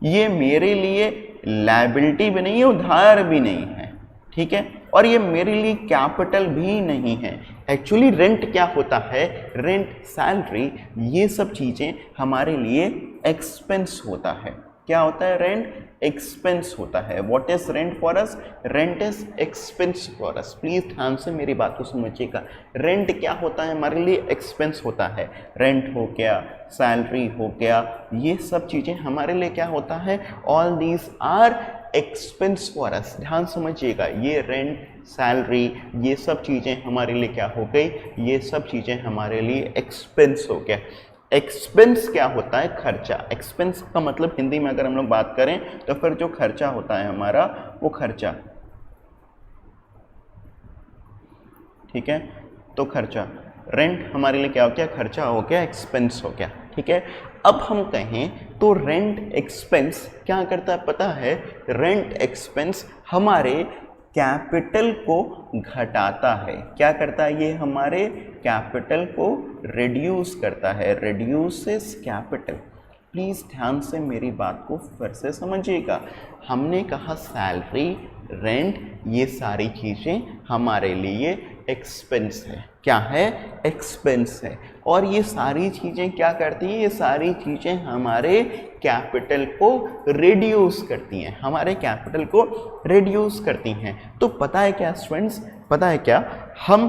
ये मेरे लिए लायबिलिटी भी नहीं है, उधार भी नहीं है, ठीक है, और ये मेरे लिए कैपिटल भी नहीं है। एक्चुअली रेंट क्या होता है, रेंट, सैलरी, ये सब चीज़ें हमारे लिए एक्सपेंस होता है। क्या होता है, रेंट एक्सपेंस होता है। What is rent for us, rent is expense for us. Please ध्यान से मेरी बात को समझिएगा। रेंट क्या होता है, हमारे लिए एक्सपेंस होता है। रेंट हो गया, सैलरी हो गया, ये सब चीज़ें हमारे लिए क्या होता है, all these are expense for us. ध्यान समझिएगा, ये रेंट, सैलरी, ये सब चीज़ें हमारे लिए क्या हो गई, ये सब चीज़ें हमारे लिए एक्सपेंस हो गया। एक्सपेंस क्या होता है, खर्चा। एक्सपेंस का मतलब हिंदी में अगर हम लोग बात करें तो फिर जो खर्चा होता है हमारा, वो खर्चा, ठीक है, तो खर्चा। रेंट हमारे लिए क्या हो गया, खर्चा हो गया, एक्सपेंस हो गया, ठीक है। अब हम कहें तो रेंट एक्सपेंस क्या करता है पता है, रेंट एक्सपेंस हमारे कैपिटल को घटाता है। क्या करता है ये, हमारे कैपिटल को रिड्यूस करता है, रिड्यूसेस कैपिटल। प्लीज़ ध्यान से मेरी बात को फिर से समझिएगा। हमने कहा सैलरी, रेंट, ये सारी चीज़ें हमारे लिए एक्सपेंस है। क्या है, एक्सपेंस है। और ये सारी चीज़ें क्या करती हैं, ये सारी चीज़ें हमारे कैपिटल को रिड्यूस करती हैं, हमारे कैपिटल को रिड्यूस करती हैं। तो पता है क्या स्टूडेंट्स, पता है क्या, हम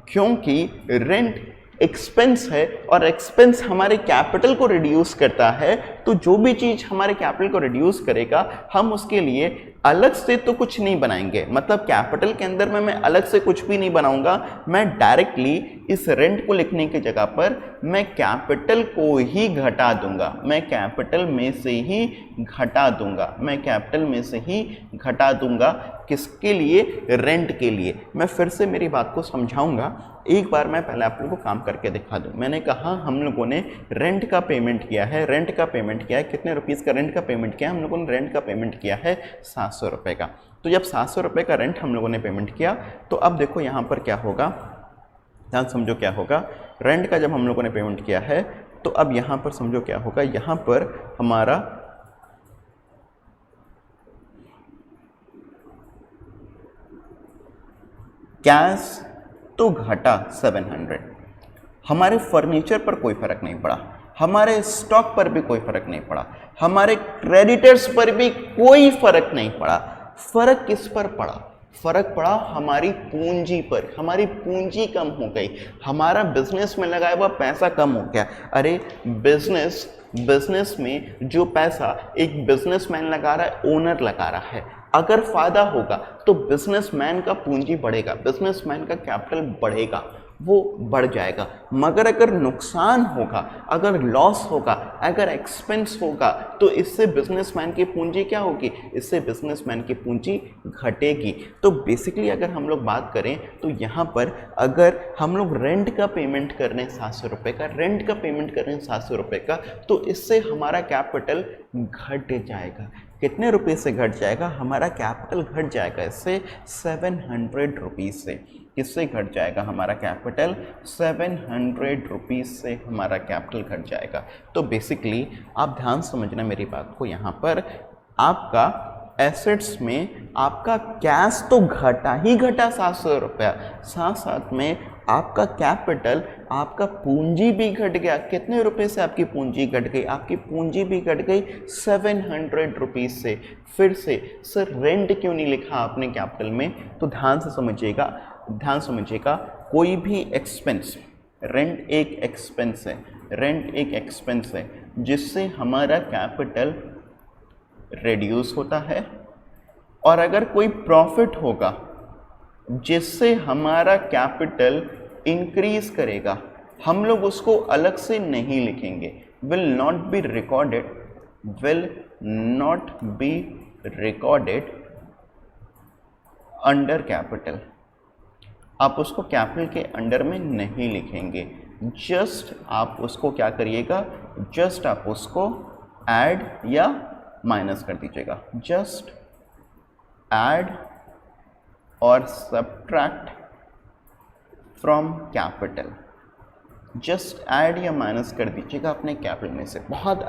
क्योंकि रेंट एक्सपेंस है और एक्सपेंस हमारे कैपिटल को रिड्यूस करता है, तो जो भी चीज़ हमारे कैपिटल को रिड्यूस करेगा हम उसके लिए अलग से तो कुछ नहीं बनाएंगे। मतलब कैपिटल के अंदर में मैं अलग से कुछ भी नहीं बनाऊंगा, मैं डायरेक्टली इस रेंट को लिखने की जगह पर मैं कैपिटल को ही घटा दूंगा, मैं कैपिटल में से ही घटा दूंगा, मैं कैपिटल में से ही घटा दूंगा। किसके लिए, रेंट के लिए। मैं फिर से मेरी बात को समझाऊंगा, एक बार मैं पहले आप लोगों को काम करके दिखा दूं। मैंने कहा हम लोगों ने रेंट का पेमेंट किया है, रेंट का पेमेंट किया है, कितने रुपीज़ का रेंट का पेमेंट किया है, हम लोगों ने रेंट का पेमेंट किया है 700 रुपये का। तो जब 700 रुपये का रेंट हम लोगों ने पेमेंट किया, तो अब देखो यहाँ पर क्या होगा, ध्यान समझो क्या होगा। रेंट का जब हम लोगों ने पेमेंट किया है तो अब यहाँ पर समझो क्या होगा, यहाँ पर हमारा कैश तो घटा 700, हमारे फर्नीचर पर कोई फर्क नहीं पड़ा, हमारे स्टॉक पर भी कोई फर्क नहीं पड़ा, हमारे क्रेडिटर्स पर भी कोई फर्क नहीं पड़ा। फर्क किस पर पड़ा, फर्क पड़ा हमारी पूंजी पर, हमारी पूंजी कम हो गई, हमारा बिजनेस में लगाया हुआ पैसा कम हो गया। अरे बिजनेस में जो पैसा एक बिजनेसमैन लगा रहा है, ओनर लगा रहा है, अगर फायदा होगा तो बिजनेसमैन का पूंजी बढ़ेगा, बिजनेसमैन का कैपिटल बढ़ेगा, वो बढ़ जाएगा। मगर अगर नुकसान होगा, अगर लॉस होगा, अगर एक्सपेंस होगा, तो इससे बिजनेसमैन की पूंजी क्या होगी, इससे बिजनेसमैन की पूंजी घटेगी। तो बेसिकली अगर हम लोग बात करें तो यहाँ पर अगर हम लोग रेंट का पेमेंट कर रहे हैं 700 रुपये का, रेंट का पेमेंट कर रहे हैं 700 रुपये का, तो इससे हमारा कैपिटल घट जाएगा। कितने रुपये से घट जाएगा, हमारा कैपिटल घट जाएगा इससे 700 रुपीज़ से। किससे घट जाएगा हमारा कैपिटल, 700 रुपीज़ से हमारा कैपिटल घट जाएगा। तो बेसिकली आप ध्यान समझना मेरी बात को, यहाँ पर आपका एसेट्स में आपका कैश तो घटा ही घटा 700 रुपया, साथ साथ में आपका कैपिटल, आपका पूंजी भी घट गया। कितने रुपए से आपकी पूंजी घट गई, आपकी पूंजी भी घट गई 700 रुपीज़ से। फिर से सर रेंट क्यों नहीं लिखा आपने कैपिटल में, तो ध्यान से समझिएगा, ध्यान समझिएगा। कोई भी एक्सपेंस, रेंट एक एक्सपेंस है, रेंट एक एक्सपेंस है जिससे हमारा कैपिटल रिड्यूस होता है, और अगर कोई प्रॉफिट होगा जिससे हमारा कैपिटल इंक्रीज करेगा, हम लोग उसको अलग से नहीं लिखेंगे, will not be recorded, will not be recorded under capital. आप उसको कैपिटल के अंडर में नहीं लिखेंगे, जस्ट आप उसको क्या करिएगा, जस्ट आप उसको ऐड या माइनस कर दीजिएगा, जस्ट ऐड और subtract from capital, just add या माइनस कर दीजिएगा अपने कैपिटल में से। बहुत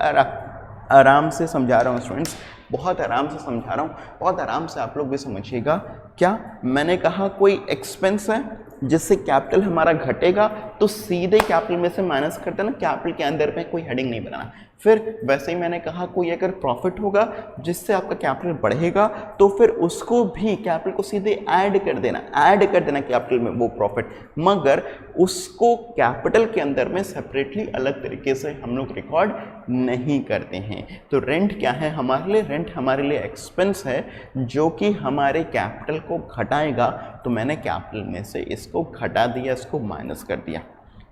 आराम से समझा रहा हूँ स्टूडेंट्स, बहुत आराम से समझा रहा हूँ, बहुत आराम से आप लोग भी समझिएगा। क्या मैंने कहा, कोई एक्सपेंस है जिससे कैपिटल हमारा घटेगा तो सीधे कैपिटल में से माइनस कर देना, कैपिटल के अंदर में कोई हेडिंग नहीं बनाना। फिर वैसे ही मैंने कहा कोई अगर प्रॉफिट होगा जिससे आपका कैपिटल बढ़ेगा तो फिर उसको भी कैपिटल को सीधे ऐड कर देना, ऐड कर देना कैपिटल में वो प्रॉफिट, मगर उसको कैपिटल के अंदर में सेपरेटली अलग तरीके से हम लोग रिकॉर्ड नहीं करते हैं। तो रेंट क्या है हमारे लिए, रेंट हमारे लिए एक्सपेंस है जो कि हमारे कैपिटल को घटाएगा। तो मैंने कैपिटल में से इसको घटा दिया, इसको माइनस कर दिया।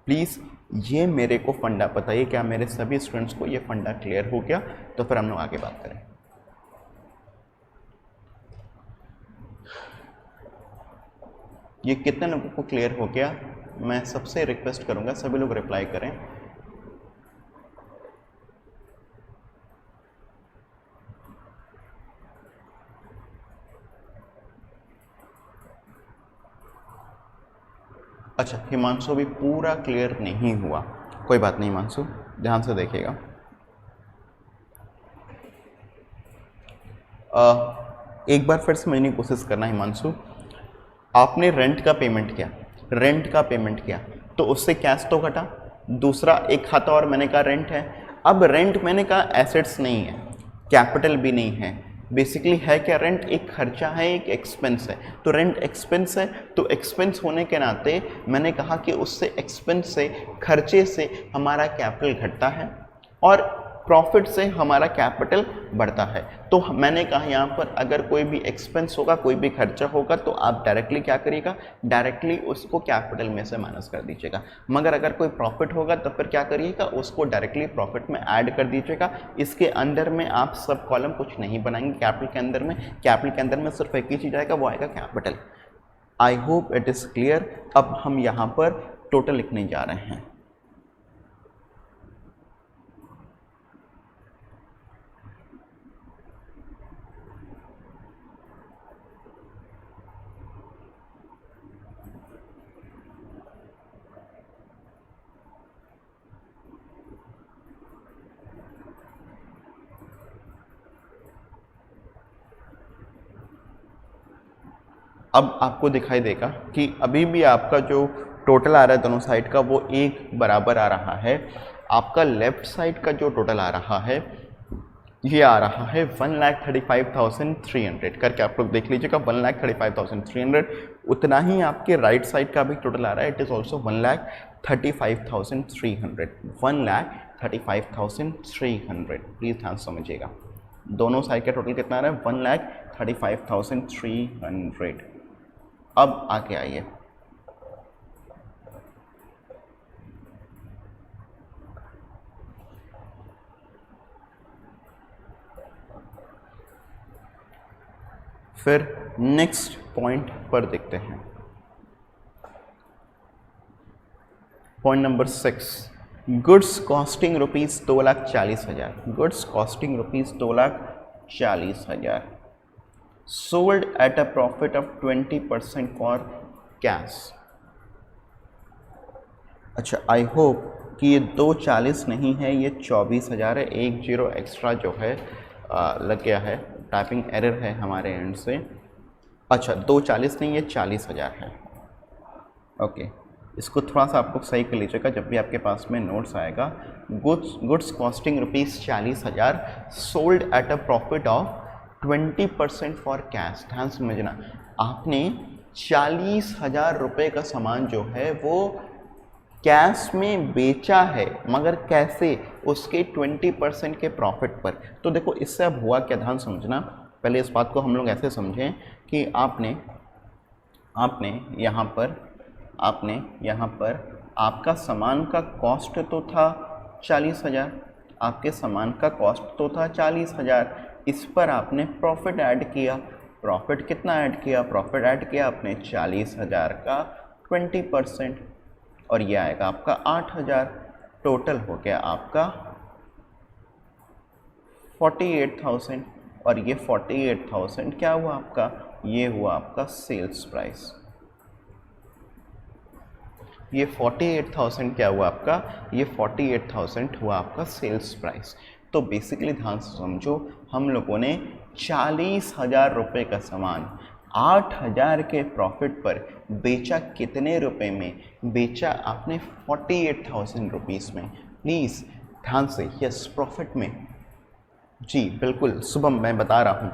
प्लीज़ ये मेरे को फंडा बताइए, क्या मेरे सभी स्टूडेंट्स को ये फंडा क्लियर हो गया? तो फिर हम लोग आगे बात करें। ये कितने लोगों को क्लियर हो गया? मैं सबसे रिक्वेस्ट करूंगा सभी लोग रिप्लाई करें। अच्छा, हिमांशु भी पूरा क्लियर नहीं हुआ, कोई बात नहीं हिमांशु, ध्यान से देखिएगा। एक बार फिर समझने की कोशिश करना हिमांशु, आपने रेंट का पेमेंट किया, रेंट का पेमेंट किया तो उससे कैश तो घटा, दूसरा एक खाता और मैंने कहा रेंट है। अब रेंट मैंने कहा एसेट्स नहीं है, कैपिटल भी नहीं है, बेसिकली है क्या, रेंट एक खर्चा है, एक एक्सपेंस है। तो रेंट एक्सपेंस है, तो एक्सपेंस होने के नाते मैंने कहा कि उससे एक्सपेंस से, खर्चे से हमारा कैपिटल घटता है और प्रॉफिट से हमारा कैपिटल बढ़ता है। तो मैंने कहा यहाँ पर अगर कोई भी एक्सपेंस होगा, कोई भी खर्चा होगा तो आप डायरेक्टली क्या करिएगा, डायरेक्टली उसको कैपिटल में से माइनस कर दीजिएगा। मगर अगर कोई प्रॉफिट होगा तो फिर क्या करिएगा, उसको डायरेक्टली प्रॉफिट में ऐड कर दीजिएगा। इसके अंदर में आप सब कॉलम कुछ नहीं बनाएंगे, कैपिटल के अंदर में, कैपिटल के अंदर में सिर्फ एक ही चीज़ आएगा, वो आएगा capital. I hope it is clear. अब हम यहाँ पर टोटल लिखने जा रहे हैं। अब आपको दिखाई देगा कि अभी भी आपका जो टोटल आ रहा है दोनों साइड का वो एक बराबर आ रहा है। आपका लेफ्ट साइड का जो टोटल आ रहा है ये आ रहा है 1,35,300 करके आप लोग देख लीजिएगा, 1,35,300। उतना ही आपके राइट साइड का भी टोटल आ रहा है, इट इज़ ऑल्सो 1,35,300, 1,35,300। प्लीज़ ध्यान समझिएगा, दोनों साइड का टोटल कितना आ रहा है, 1,35,300। अब आगे आइए, फिर नेक्स्ट पॉइंट पर देखते हैं। Point number 6, goods costing rupees 2,40,000, goods costing rupees 2,40,000, sold at a profit of 20% for cash. अच्छा, आई होप कि ये 2,40 नहीं है, ये 24,000 है, एक जीरो एक्स्ट्रा जो है लग गया है, टाइपिंग एरर है हमारे एंड से। अच्छा, 2,40 नहीं, ये 40,000 है। ओके, इसको थोड़ा सा आप लोग सही कर लीजिएगा जब भी आपके पास में नोट्स आएगा। Goods costing rupees 40,000, sold at a profit of 20% for cash. ध्यान समझना, आपने 40,000 रुपये का सामान जो है वो कैश में बेचा है, मगर कैसे, उसके 20% के प्रॉफिट पर। तो देखो इससे अब हुआ क्या, ध्यान समझना। पहले इस बात को हम लोग ऐसे समझें कि आपने यहाँ पर आपका सामान का कॉस्ट तो था 40,000, आपके सामान का कॉस्ट तो था 40,000, इस पर आपने प्रॉफिट ऐड किया। प्रॉफिट कितना ऐड किया? प्रॉफिट ऐड किया आपने 40,000 का 20%, और ये आएगा आपका 8,000। टोटल हो गया आपका 48,000, और ये 48,000 क्या हुआ आपका? ये हुआ आपका सेल्स प्राइस। ये 48,000 क्या हुआ आपका? ये 48,000 हुआ आपका सेल्स प्राइस। तो बेसिकली ध्यान से समझो, हम लोगों ने 40,000 रुपये का सामान 8,000 के प्रॉफिट पर बेचा। कितने रुपए में बेचा आपने? 48,000 रुपीज़ में। प्लीज़ ध्यान से, यस प्रॉफिट में, जी बिल्कुल शुभम मैं बता रहा हूँ,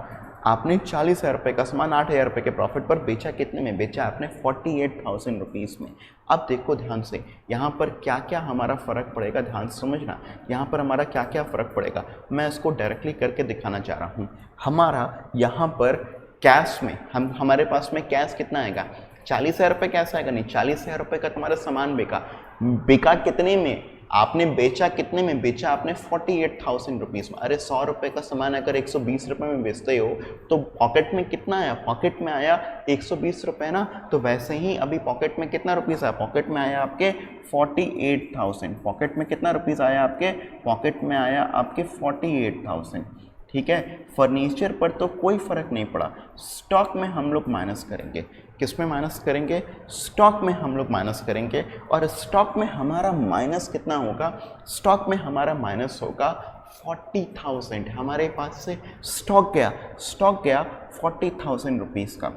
आपने 40,000 रुपये का सामान 8,000 रुपये के प्रॉफिट पर बेचा। कितने में बेचा आपने? 48,000 रुपीज़ में। अब देखो ध्यान से, यहाँ पर क्या क्या हमारा फ़र्क पड़ेगा, ध्यान से समझना। यहाँ पर हमारा क्या क्या फ़र्क पड़ेगा, मैं इसको डायरेक्टली करके दिखाना चाह रहा हूँ। हमारा यहाँ पर कैश में, हमारे पास में कैश कितना आएगा? 40,000 रुपये कैश आएगा? नहीं, 40,000 रुपये का तुम्हारा सामान बिका कितने में? आपने बेचा कितने में? बेचा आपने 48,000 रुपीज़ में। अरे 100 रुपये का सामान अगर 120 रुपये में बेचते हो तो पॉकेट में कितना आया? पॉकेट में आया 120 रुपये ना। तो वैसे ही अभी पॉकेट में कितना रुपीज़ आया? पॉकेट में आया आपके 48,000। पॉकेट में कितना रुपीज़ आया आपके? पॉकेट में आया आपके 48,000। ठीक है, फर्नीचर पर तो कोई फ़र्क नहीं पड़ा। स्टॉक में हम लोग माइनस करेंगे। किस में माइनस करेंगे? स्टॉक में हम लोग माइनस करेंगे। और स्टॉक में हमारा माइनस कितना होगा? स्टॉक में हमारा माइनस होगा 40,000। हमारे पास से स्टॉक गया 40,000 रुपीज़ का।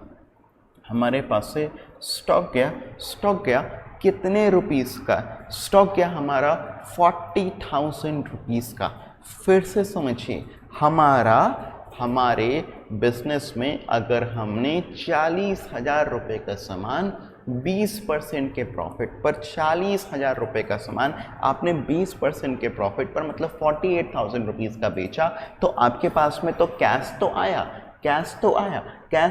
हमारे पास से स्टॉक गया कितने रुपीज़ का? स्टॉक गया हमारा 40,000 रुपीज़ का। फिर से समझिए, हमारे बिजनेस में अगर हमने 40,000 रुपये का सामान 20% के प्रॉफिट पर, 40,000 रुपये का सामान आपने 20% के प्रॉफिट पर मतलब 48,000 रुपीज़ का बेचा, तो आपके पास में तो कैश तो आया। कैश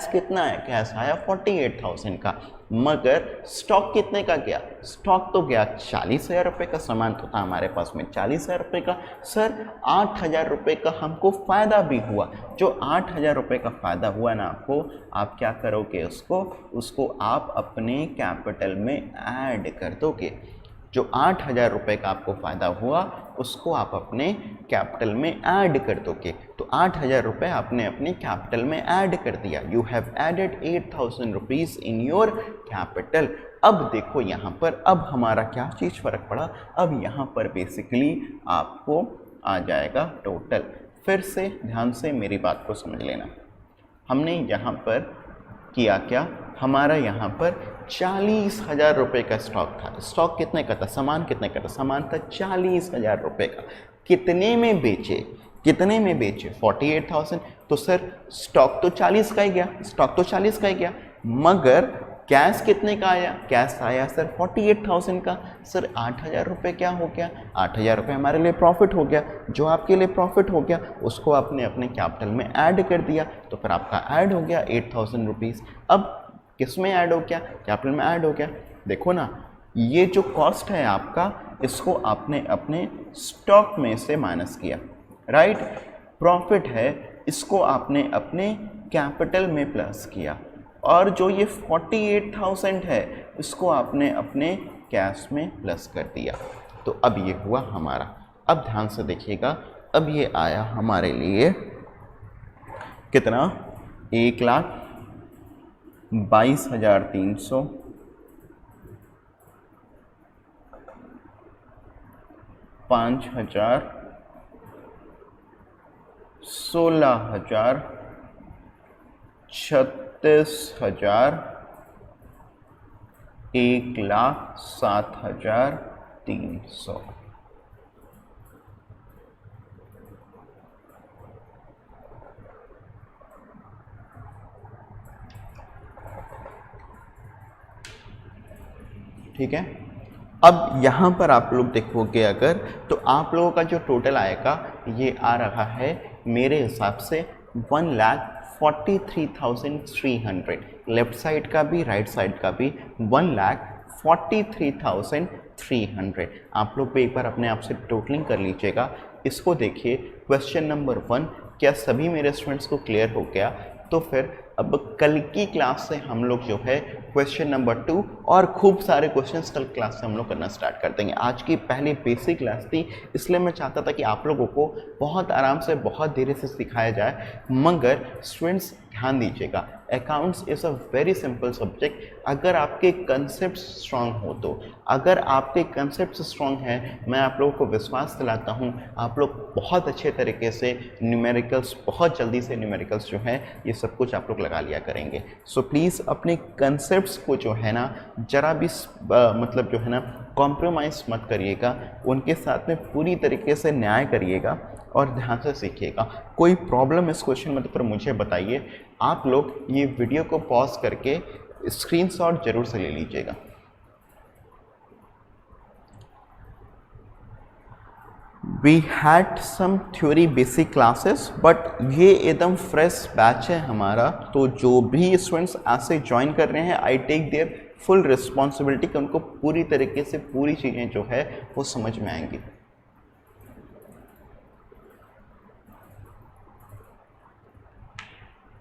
कितना है? कैश आया 48,000 का। मगर स्टॉक कितने का गया? स्टॉक तो गया 40,000 रुपये का। सामान तो था हमारे पास में 40,000 रुपये का। सर 8,000 रुपये का हमको फ़ायदा भी हुआ। जो 8,000 रुपये का फ़ायदा हुआ ना आपको, आप क्या करोगे? उसको आप अपने कैपिटल में ऐड कर दोगे। जो 8,000 रुपये का आपको फ़ायदा हुआ उसको आप अपने कैपिटल में ऐड कर दोगे। तो 8,000 रुपये आपने अपने कैपिटल में ऐड कर दिया। You have added 8,000 rupees in your capital. अब देखो यहाँ पर, अब हमारा क्या चीज़ फ़र्क पड़ा? अब यहाँ पर बेसिकली आपको आ जाएगा टोटल। फिर से ध्यान से मेरी बात को समझ लेना। हमने यहाँ पर किया क्या? हमारा यहाँ पर 40,000 रुपये का स्टॉक था। स्टॉक कितने का था? सामान कितने का था? सामान था 40,000 रुपये का। कितने में बेचे? 48,000। तो सर स्टॉक तो 40 का ही गया, मगर कैश कितने का आया? कैश आया सर 48,000 का। सर 8,000 रुपये क्या हो गया? 8,000 रुपये हमारे लिए प्रॉफिट हो गया। जो आपके लिए प्रॉफिट हो गया उसको आपने अपने कैपिटल में ऐड कर दिया, तो फिर आपका ऐड हो गया 8,000 रुपीज़। अब किस में ऐड हो गया? कैपिटल में ऐड हो गया। देखो ना, ये जो कॉस्ट है आपका, इसको आपने अपने स्टॉक में से माइनस किया, राइट। प्रॉफिट है, इसको आपने अपने कैपिटल में प्लस किया, और जो ये 48,000 है इसको आपने अपने कैश में प्लस कर दिया। तो अब ये हुआ हमारा। अब ध्यान से देखिएगा, अब ये आया हमारे लिए कितना? 1,22,300, 5,000, 16,000, 36,000, 1,07,300। ठीक है। अब यहाँ पर आप लोग देखोगे अगर, तो आप लोगों का जो टोटल आएगा ये आ रहा है मेरे हिसाब से 1,43,300। लेफ्ट साइड का भी राइट साइड का भी 1,43,300 300। आप लोग भी एक बार अपने आप से टोटलिंग कर लीजिएगा। इसको देखिए, क्वेश्चन नंबर 1 क्या सभी मेरे स्टूडेंट्स को क्लियर हो गया? तो फिर अब कल की क्लास से हम लोग जो है क्वेश्चन नंबर 2 और खूब सारे क्वेश्चंस कल क्लास से हम लोग करना स्टार्ट कर देंगे। आज की पहली बेसिक क्लास थी, इसलिए मैं चाहता था कि आप लोगों को बहुत आराम से बहुत धीरे से सिखाया जाए। मगर स्टूडेंट्स ध्यान दीजिएगा, accounts is a very simple subject. अगर आपके कंसेप्ट स्ट्रांग हो तो, अगर आपके कंसेप्ट स्ट्रांग है, मैं आप लोगों को विश्वास दिलाता हूँ आप लोग बहुत अच्छे तरीके से न्यूमेरिकल्स, बहुत जल्दी से न्यूमेरिकल्स जो है ये सब कुछ आप लोग लगा लिया करेंगे। सो प्लीज़ अपने कंसेप्ट्स को जो है ना जरा भी मतलब जो है ना कॉम्प्रोमाइज़ मत करिएगा, उनके साथ में पूरी तरीके से न्याय करिएगा और ध्यान से सीखिएगा। कोई प्रॉब्लम इस क्वेश्चन में तो मुझे बताइए। आप लोग ये वीडियो को पॉज करके स्क्रीनशॉट जरूर से ले लीजिएगा। We had some theory basic classes, but ये एकदम फ्रेश बैच है हमारा, तो जो भी स्टूडेंट्स ऐसे ज्वाइन कर रहे हैं I take their full responsibility कि उनको पूरी तरीके से पूरी चीज़ें जो है वो समझ में आएंगी।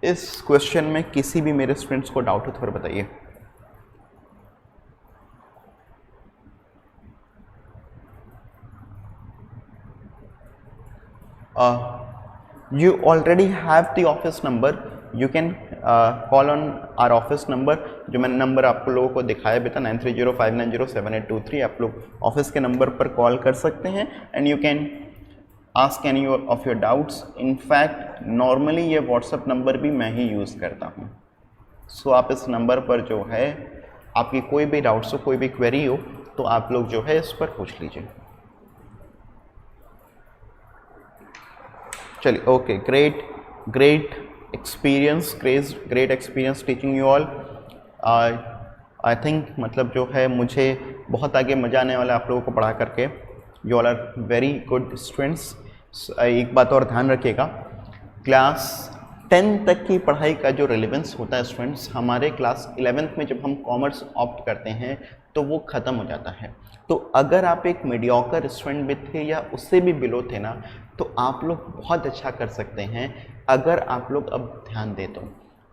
इस क्वेश्चन में किसी भी मेरे स्टूडेंट्स को डाउट हो तो फिर बताइए। You already have the office number. You can call on our office number, जो मैंने नंबर आप लोगों को दिखाया भी था 9305907823। आप लोग ऑफिस के नंबर पर कॉल कर सकते हैं and you can ask any of your doubts. In fact normally ये व्हाट्सएप नंबर भी मैं ही यूज़ करता हूँ। सो आप इस नंबर पर जो है आपकी कोई भी डाउट्स हो, कोई भी क्वेरी हो तो आप लोग जो है इस पर पूछ लीजिए। चलिए, okay, great experience teaching you all. I think मतलब जो है मुझे बहुत आगे मज़ा आने वाला है आप लोगों को पढ़ा करके। You all are very good students. एक बात और ध्यान रखिएगा, क्लास 10 तक की पढ़ाई का जो रिलेवेंस होता है स्टूडेंट्स, हमारे क्लास 11th में जब हम कॉमर्स ऑप्ट करते हैं तो वो ख़त्म हो जाता है। तो अगर आप एक मीडियोकर स्टूडेंट भी थे या उससे भी बिलो थे ना, तो आप लोग बहुत अच्छा कर सकते हैं अगर आप लोग अब ध्यान दें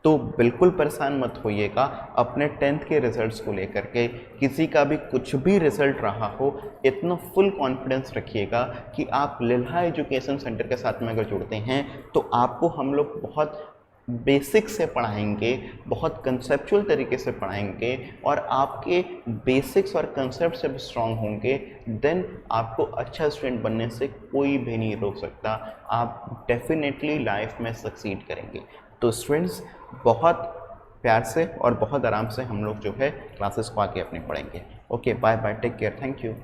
तो बिल्कुल परेशान मत होइएगा अपने 10th के रिजल्ट्स को लेकर के। किसी का भी कुछ भी रिजल्ट रहा हो, इतना फुल कॉन्फिडेंस रखिएगा कि आप लिल्हा एजुकेशन सेंटर के साथ में अगर जुड़ते हैं तो आपको हम लोग बहुत बेसिक से पढ़ाएंगे, बहुत कंसेप्चुअल तरीके से पढ़ाएंगे और आपके बेसिक्स और कंसेप्ट से भी स्ट्रांग होंगे। देन आपको अच्छा स्टूडेंट बनने से कोई भी नहीं रोक सकता। आप डेफिनेटली लाइफ में सक्सीड करेंगे। तो स्टूडेंट्स बहुत प्यार से और बहुत आराम से हम लोग जो है क्लासेस को आके अपने पढ़ेंगे। Okay, bye bye, take care, thank you.